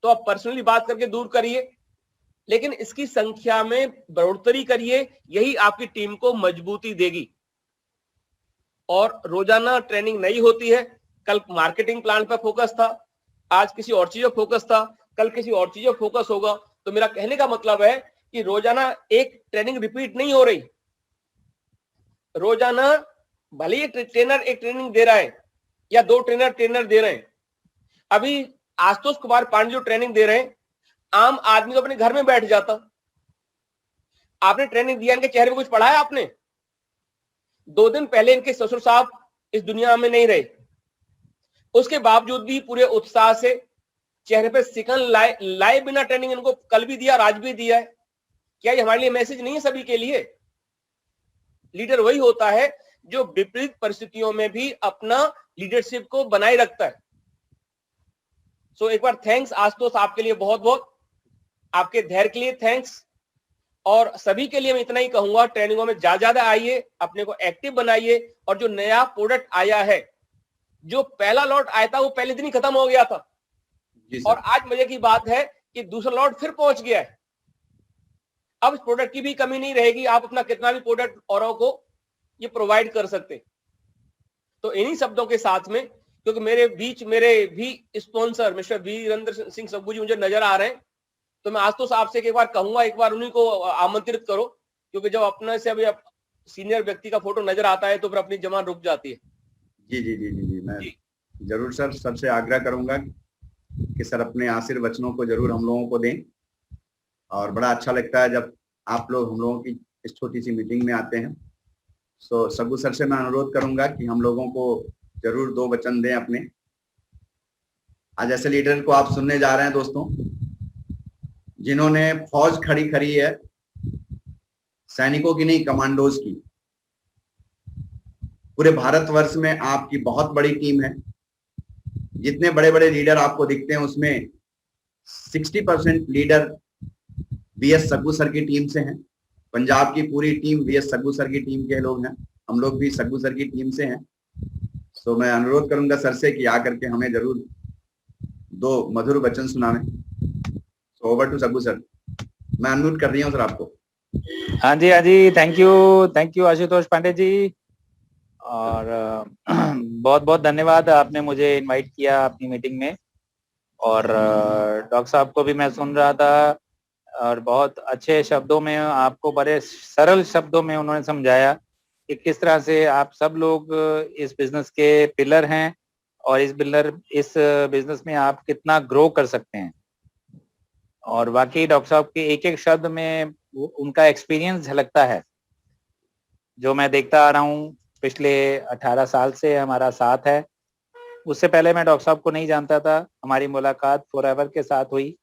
तो आप पर्सनली बात करके दूर करिए, लेकिन इसकी संख्या में बढ़ोतरी करिए, यही आपकी टीम को मजबूती देगी। और रोजाना ट्रेनिंग नहीं होती है, कल मार्केटिंग प्लान पर फोकस था, आज किसी और चीज पर फोकस था, कल किसी और चीज पर फोकस होगा। तो मेरा कहने का मतलब है कि रोजाना एक ट्रेनिंग रिपीट नहीं हो रही। रोजाना भले ही ट्रेनर एक ट्रेनिंग दे रहा है या दो ट्रेनर दे रहे हैं। अभी आशुतोष कुमार पांडे जो ट्रेनिंग दे रहे हैं, आम आदमी तो अपने घर में बैठ जाता। आपने ट्रेनिंग दिया, इनके चेहरे पे कुछ पढ़ा है आपने? 2 दिन पहले इनके ससुर साहब इस दुनिया में नहीं रहे, उसके बावजूद भी पूरे उत्साह से चेहरे पे सिकन लाए बिना ट्रेनिंग इनको कल भी दिया और आज भी दिया है। क्या ये हमारे लिए मैसेज नहीं है सभी के लिए? लीडर वही होता है जो विपरीत परिस्थितियों में भी अपना लीडरशिप को बनाए रखता है। सो एक बार थैंक्स आशुतोष, आपके लिए बहुत बहुत, आपके धैर्य के लिए थैंक्स। और सभी के लिए मैं इतना ही कहूंगा, ट्रेनिंगों में ज्यादा आइए, अपने को एक्टिव बनाइए। और जो नया प्रोडक्ट आया है, जो पहला लॉट आया था वो पहले दिन ही खत्म हो गया था, और आज मजे की बात है कि दूसरा लॉट फिर पहुंच गया है। अब इस प्रोडक्ट की भी कमी नहीं रहेगी, आप अपना कितना भी प्रोडक्ट औरों को ये प्रोवाइड कर सकते। तो इन्हीं शब्दों के साथ में, क्योंकि मेरे बीच मेरे भी स्पॉन्सर मिस्टर वीरेंद्र सिंह सब्बू जी मुझे नजर आ रहे हैं, तो मैं आशुतोष आपसे एक बार कहूंगा, एक बार उन्हीं को आमंत्रित करो, क्योंकि जब अपने से अभी सीनियर व्यक्ति का फोटो नजर आता है तो फिर अपनी जमान रुक जाती है। जी जी जी जी जी मैं जरूर सर सबसे आग्रह करूंगा कि सर अपने आशीर्वचनों को जरूर हम लोगों को दें। और बड़ा अच्छा लगता है जब आप लोग हम लोगों की इस छोटी सी मीटिंग में आते हैं। सो सब्बू सर से मैं अनुरोध करूंगा कि हम लोगों को जरूर 2 वचन दें अपने। आज ऐसे लीडर को आप सुनने जा रहे हैं दोस्तों, जिन्होंने फौज खड़ी करी है, सैनिकों की नहीं, कमांडोज की। पूरे भारतवर्ष में आपकी बहुत बड़ी टीम है। जितने बड़े बड़े लीडर आपको दिखते हैं उसमें 60% लीडर वीएस सग्गू सर की टीम से हैं। पंजाब की पूरी टीम वीएस सग्गू सर की टीम के लोग हैं, हम लोग भी सग्गू सर की टीम से हैं। सो मैं अनुरोध करूंगा सर से कि आकर के हमें जरूर 2 मधुर वचन सुनावें। So over to Saggu sir, मैं अनम्यूट कर रही हूँ सर आपको। हाँ जी, थैंक यू आशुतोष पांडे जी, और बहुत बहुत धन्यवाद, आपने मुझे इनवाइट किया अपनी मीटिंग में। और डॉक्टर साहब को भी मैं सुन रहा था और बहुत अच्छे शब्दों में, आपको बड़े सरल शब्दों में उन्होंने समझाया कि किस तरह से आप सब लोग इस बिजनेस के पिलर हैं और इस बिजनेस में आप कितना ग्रो कर सकते हैं। और वाकई डॉक्टर साहब के एक एक शब्द में उनका एक्सपीरियंस झलकता है, जो मैं देखता आ रहा हूँ पिछले 18 साल से हमारा साथ है। उससे पहले मैं डॉक्टर साहब को नहीं जानता था, हमारी मुलाकात फॉरएवर के साथ हुई,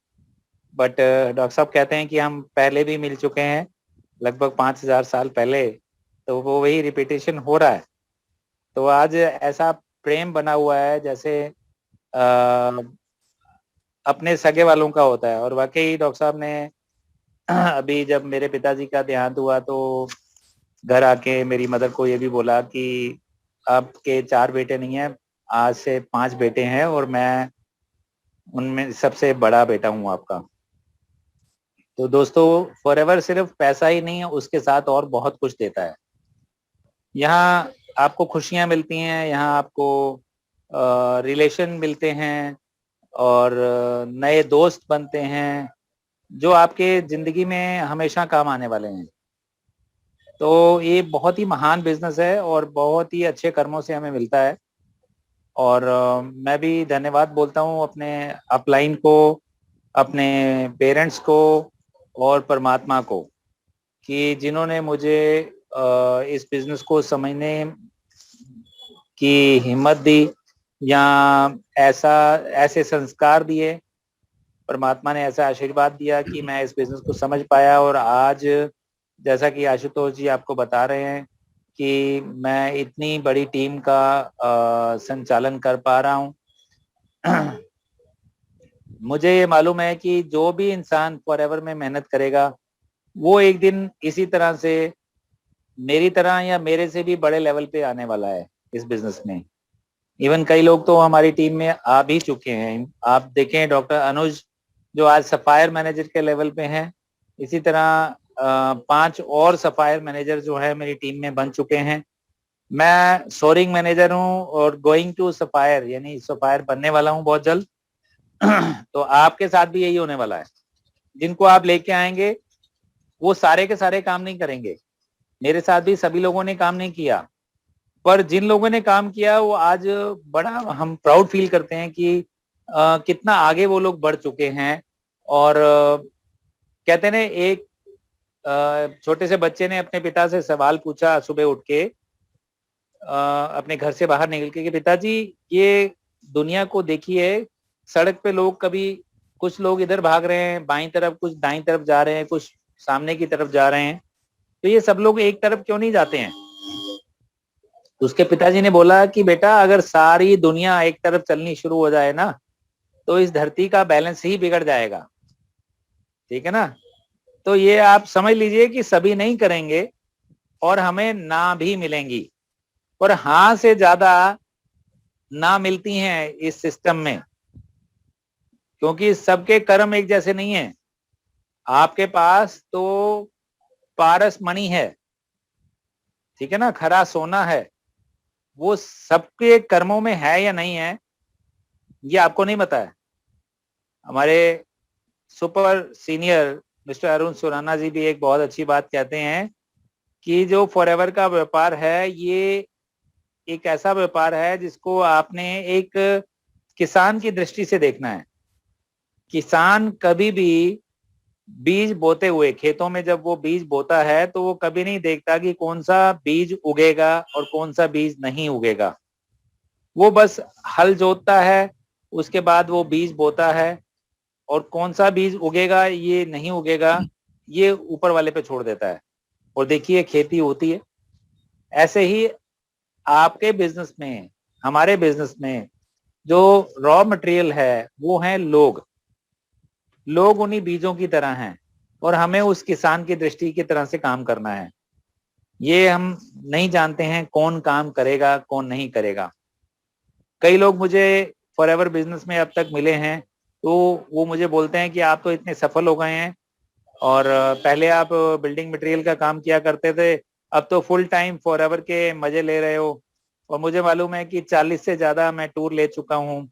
बट डॉक्टर साहब कहते हैं कि हम पहले भी मिल चुके हैं लगभग 5000 साल पहले, तो वो वही रिपीटेशन हो रहा है। तो आज ऐसा प्रेम बना हुआ है जैसे अपने सगे वालों का होता है। और वाकई डॉक्टर साहब ने अभी जब मेरे पिताजी का देहांत हुआ तो घर आके मेरी मदर को ये भी बोला कि आपके 4 बेटे नहीं हैं, आज से 5 बेटे हैं और मैं उनमें सबसे बड़ा बेटा हूँ आपका। तो दोस्तों, फॉरएवर सिर्फ पैसा ही नहीं है, उसके साथ और बहुत कुछ देता है। यहाँ आपको खुशियाँ मिलती हैं, यहाँ आपको रिलेशन मिलते हैं और नए दोस्त बनते हैं जो आपके जिंदगी में हमेशा काम आने वाले हैं। तो ये बहुत ही महान बिजनेस है और बहुत ही अच्छे कर्मों से हमें मिलता है। और मैं भी धन्यवाद बोलता हूँ अपने अपलाइन को, अपने पेरेंट्स को और परमात्मा को, कि जिन्होंने मुझे इस बिजनेस को समझने की हिम्मत दी या ऐसे संस्कार दिए। परमात्मा ने ऐसा आशीर्वाद दिया कि मैं इस बिजनेस को समझ पाया। और आज जैसा कि आशुतोष जी आपको बता रहे हैं कि मैं इतनी बड़ी टीम का संचालन कर पा रहा हूँ। मुझे ये मालूम है कि जो भी इंसान फॉरएवर में मेहनत करेगा वो एक दिन इसी तरह से मेरी तरह या मेरे से भी बड़े लेवल पे आने वाला है इस बिजनेस में। इवन कई लोग तो हमारी टीम में आ भी चुके हैं। आप देखें डॉक्टर अनुज जो आज सफायर मैनेजर के लेवल पे हैं, इसी तरह 5 और सफायर मैनेजर जो है मेरी टीम में बन चुके हैं। मैं सोरिंग मैनेजर हूँ और गोइंग टू सफायर यानी सफायर बनने वाला हूँ बहुत जल्द। तो आपके साथ भी यही होने वाला है। जिनको आप लेके आएंगे वो सारे के सारे काम नहीं करेंगे। मेरे साथ भी सभी लोगों ने काम नहीं किया, पर जिन लोगों ने काम किया वो आज बड़ा हम प्राउड फील करते हैं कि कितना आगे वो लोग बढ़ चुके हैं। और कहते हैं एक छोटे से बच्चे ने अपने पिता से सवाल पूछा सुबह उठ के अपने घर से बाहर निकल के कि पिताजी ये दुनिया को देखिए, सड़क पे लोग कभी कुछ लोग इधर भाग रहे हैं बाईं तरफ, कुछ दाईं तरफ जा रहे हैं, कुछ सामने की तरफ जा रहे हैं, तो ये सब लोग एक तरफ क्यों नहीं जाते हैं? उसके पिताजी ने बोला कि बेटा अगर सारी दुनिया एक तरफ चलनी शुरू हो जाए ना तो इस धरती का बैलेंस ही बिगड़ जाएगा। ठीक है ना? तो ये आप समझ लीजिए कि सभी नहीं करेंगे और हमें ना भी मिलेंगी, और हाँ से ज्यादा ना मिलती हैं इस सिस्टम में, क्योंकि सबके कर्म एक जैसे नहीं है। आपके पास तो पारस मणि है, ठीक है ना, खरा सोना है, वो सबके कर्मों में है या नहीं है ये आपको नहीं पता है। हमारे super senior mister Arun Surana ji भी एक बहुत अच्छी बात कहते हैं कि जो फॉरएवर का व्यापार है ये एक ऐसा व्यापार है जिसको आपने एक किसान की दृष्टि से देखना है। किसान कभी भी बीज बोते हुए खेतों में जब वो बीज बोता है तो वो कभी नहीं देखता कि कौन सा बीज उगेगा और कौन सा बीज नहीं उगेगा। वो बस हल जोतता है, उसके बाद वो बीज बोता है, और कौन सा बीज उगेगा ये नहीं उगेगा ये ऊपर वाले पे छोड़ देता है, और देखिए खेती होती है। ऐसे ही आपके बिजनेस में, हमारे बिजनेस में जो रॉ मटेरियल है वो है लोग। लोग उन्हीं बीजों की तरह हैं और हमें उस किसान की दृष्टि की तरह से काम करना है। ये हम नहीं जानते हैं कौन काम करेगा कौन नहीं करेगा। कई लोग मुझे फॉरएवर बिजनेस में अब तक मिले हैं तो वो मुझे बोलते हैं कि आप तो इतने सफल हो गए हैं और पहले आप बिल्डिंग मटेरियल का काम किया करते थे, अब तो फुल टाइम फॉरएवर के मजे ले रहे हो। और मुझे मालूम है कि 40 से ज्यादा मैं टूर ले चुका हूँ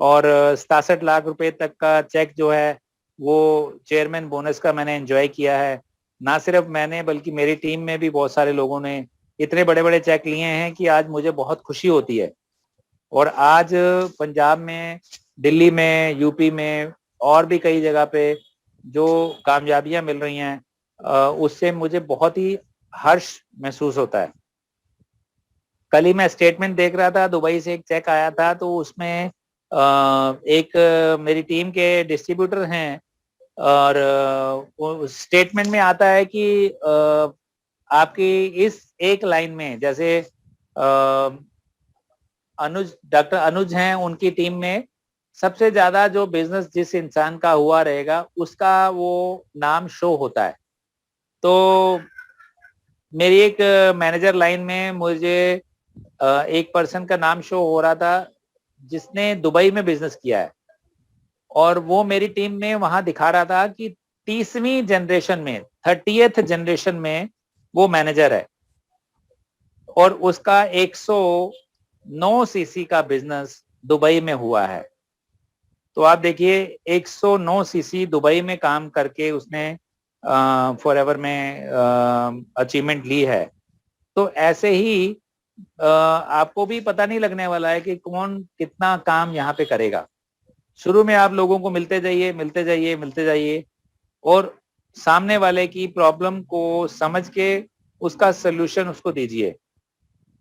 और 67 लाख रुपए तक का चेक जो है वो चेयरमैन बोनस का मैंने एंजॉय किया है। ना सिर्फ मैंने बल्कि मेरी टीम में भी बहुत सारे लोगों ने इतने बड़े बड़े चेक लिए हैं कि आज मुझे बहुत खुशी होती है। और आज पंजाब में, दिल्ली में, यूपी में और भी कई जगह पे जो कामयाबियां मिल रही हैं उससे मुझे बहुत ही हर्ष महसूस होता है। कल ही मैं स्टेटमेंट देख रहा था, दुबई से एक चेक आया था तो उसमें एक मेरी टीम के डिस्ट्रीब्यूटर हैं और स्टेटमेंट में आता है कि आपकी इस एक लाइन में, जैसे अनुज, डॉक्टर अनुज हैं, उनकी टीम में सबसे ज्यादा जो बिजनेस जिस इंसान का हुआ रहेगा उसका वो नाम शो होता है। तो मेरी एक मैनेजर लाइन में मुझे एक पर्सन का नाम शो हो रहा था जिसने दुबई में बिजनेस किया है, और वो मेरी टीम में वहां दिखा रहा था कि 30वीं जनरेशन में, 30th जनरेशन में वो मैनेजर है और उसका 109 सीसी का बिजनेस दुबई में हुआ है। तो आप देखिए 109 सीसी दुबई में काम करके उसने फॉरएवर में अचीवमेंट ली है। तो ऐसे ही आपको भी पता नहीं लगने वाला है कि कौन कितना काम यहाँ पे करेगा। शुरू में आप लोगों को मिलते जाइए मिलते जाइए मिलते जाइए और सामने वाले की प्रॉब्लम को समझ के उसका सोल्यूशन उसको दीजिए।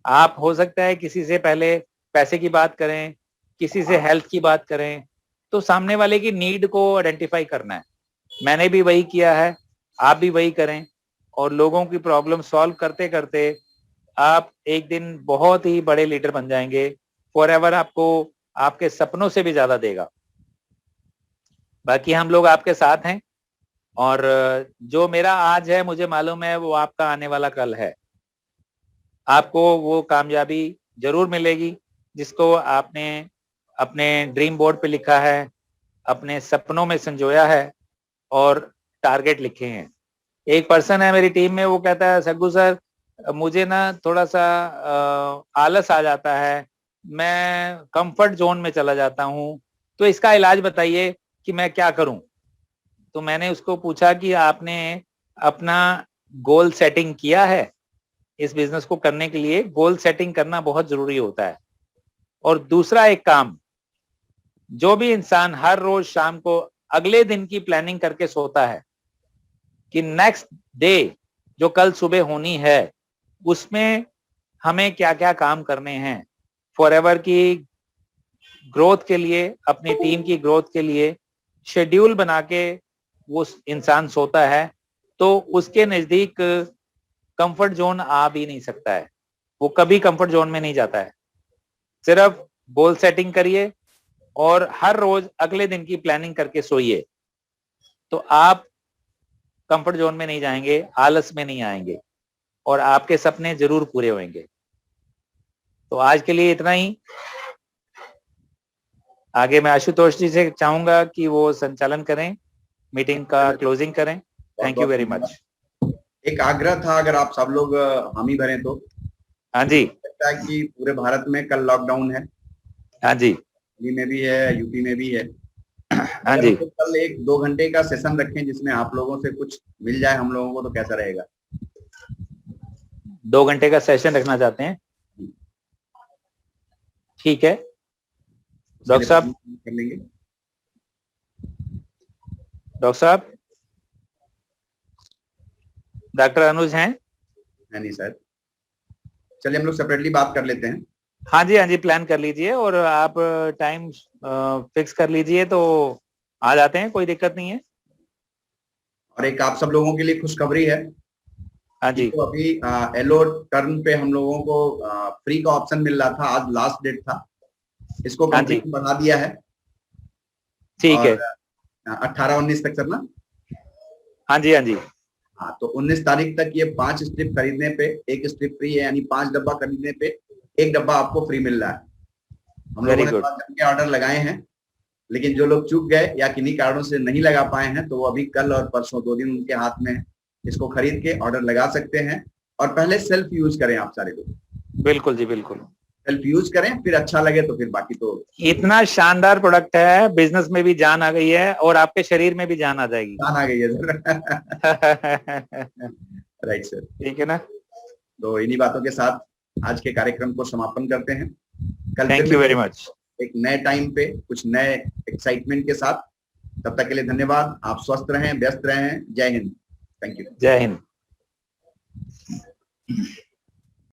आप हो सकता है किसी से पहले पैसे की बात करें, किसी से हेल्थ की बात करें, तो सामने वाले की नीड को आइडेंटिफाई करना है। मैंने भी वही किया है, आप भी वही करें और लोगों की प्रॉब्लम सॉल्व करते करते आप एक दिन बहुत ही बड़े लीडर बन जाएंगे। फॉरएवर आपको आपके सपनों से भी ज्यादा देगा। बाकी हम लोग आपके साथ हैं, और जो मेरा आज है मुझे मालूम है वो आपका आने वाला कल है। आपको वो कामयाबी जरूर मिलेगी जिसको आपने अपने ड्रीम बोर्ड पे लिखा है, अपने सपनों में संजोया है और टारगेट लिखे हैं। एक पर्सन है मेरी टीम में, वो कहता है सग्गू सर मुझे ना थोड़ा सा आलस आ जाता है, मैं कंफर्ट जोन में चला जाता हूँ, तो इसका इलाज बताइए कि मैं क्या करूं। तो मैंने उसको पूछा कि आपने अपना गोल सेटिंग किया है? इस बिजनेस को करने के लिए गोल सेटिंग करना बहुत जरूरी होता है। और दूसरा एक काम, जो भी इंसान हर रोज शाम को अगले दिन की प्लानिंग करके सोता है कि नेक्स्ट डे जो कल सुबह होनी है उसमें हमें क्या क्या काम करने हैं, फॉरएवर की ग्रोथ के लिए, अपनी टीम की ग्रोथ के लिए शेड्यूल बना के वो इंसान सोता है, तो उसके नजदीक कंफर्ट जोन आ भी नहीं सकता है। वो कभी कंफर्ट जोन में नहीं जाता है। सिर्फ गोल सेटिंग करिए और हर रोज अगले दिन की प्लानिंग करके सोइए, तो आप कंफर्ट जोन में नहीं जाएंगे, आलस में नहीं आएंगे और आपके सपने जरूर पूरे होंगे। तो आज के लिए इतना ही। आगे मैं आशुतोष जी से चाहूंगा कि वो संचालन करें, मीटिंग का क्लोजिंग करें। Thank you very much. एक आग्रह था, अगर आप सब लोग हामी भरें तो। हाँ जी। लगता है कि पूरे भारत में कल लॉकडाउन है। हाँ जी। दिल्ली में भी है, यूपी में भी है। हाँ जी। तो कल 1-2 घंटे का सेशन रखें जिसमें आप लोगों से कुछ मिल जाए हम लोगों को, तो कैसा रहेगा? 2 घंटे का सेशन रखना चाहते हैं? ठीक है डॉक्टर साहब। कर लेंगे। डॉक्टर साहब, डॉक्टर अनुज हैं? नहीं सर, चलिए हम लोग सेपरेटली बात कर लेते हैं। हाँ जी, हाँ जी, प्लान कर लीजिए और आप टाइम फिक्स कर लीजिए तो आ जाते हैं, कोई दिक्कत नहीं है। और एक आप सब लोगों के लिए खुशखबरी है। हाँ जी। तो अभी एलो टर्न पे हम लोगों को फ्री का ऑप्शन मिल रहा था, आज लास्ट डेट था, इसको हाँ जी। कंपनी बढ़ा दिया है। ठीक है। 18-19 तक सर ना? हाँ जी, हाँ जी। हाँ, तो 19 तारीख तक ये 5 स्ट्रिप खरीदने पे 1 स्ट्रिप फ्री है, यानी 5 डब्बा खरीदने पे 1 डब्बा आपको फ्री मिल रहा है। हम लोगों ने 5 के ऑर्डर लगाए हैं, लेकिन जो लोग चूक गए या किन्हीं कारणों से नहीं लगा पाए हैं तो वो अभी कल और परसों 2 दिन उनके हाथ में है। इसको खरीद के ऑर्डर लगा सकते हैं और पहले सेल्फ यूज करें आप सारे लोग। बिल्कुल जी, बिल्कुल सेल्फ यूज करें, फिर अच्छा लगे तो फिर बाकी तो। इतना शानदार प्रोडक्ट है, बिजनेस में भी जान आ गई है और आपके शरीर में भी जान आ जाएगी। जान आ गई है सर। राइट सर, ठीक है ना? तो इन्हीं बातों के साथ आज के कार्यक्रम को समापन करते हैं। कल थैंक यू वेरी मच। एक नए टाइम पे कुछ नए एक्साइटमेंट के साथ। तब तक के लिए धन्यवाद। आप स्वस्थ रहें, व्यस्त रहें। जय हिंद। Thank you. जय हिंद।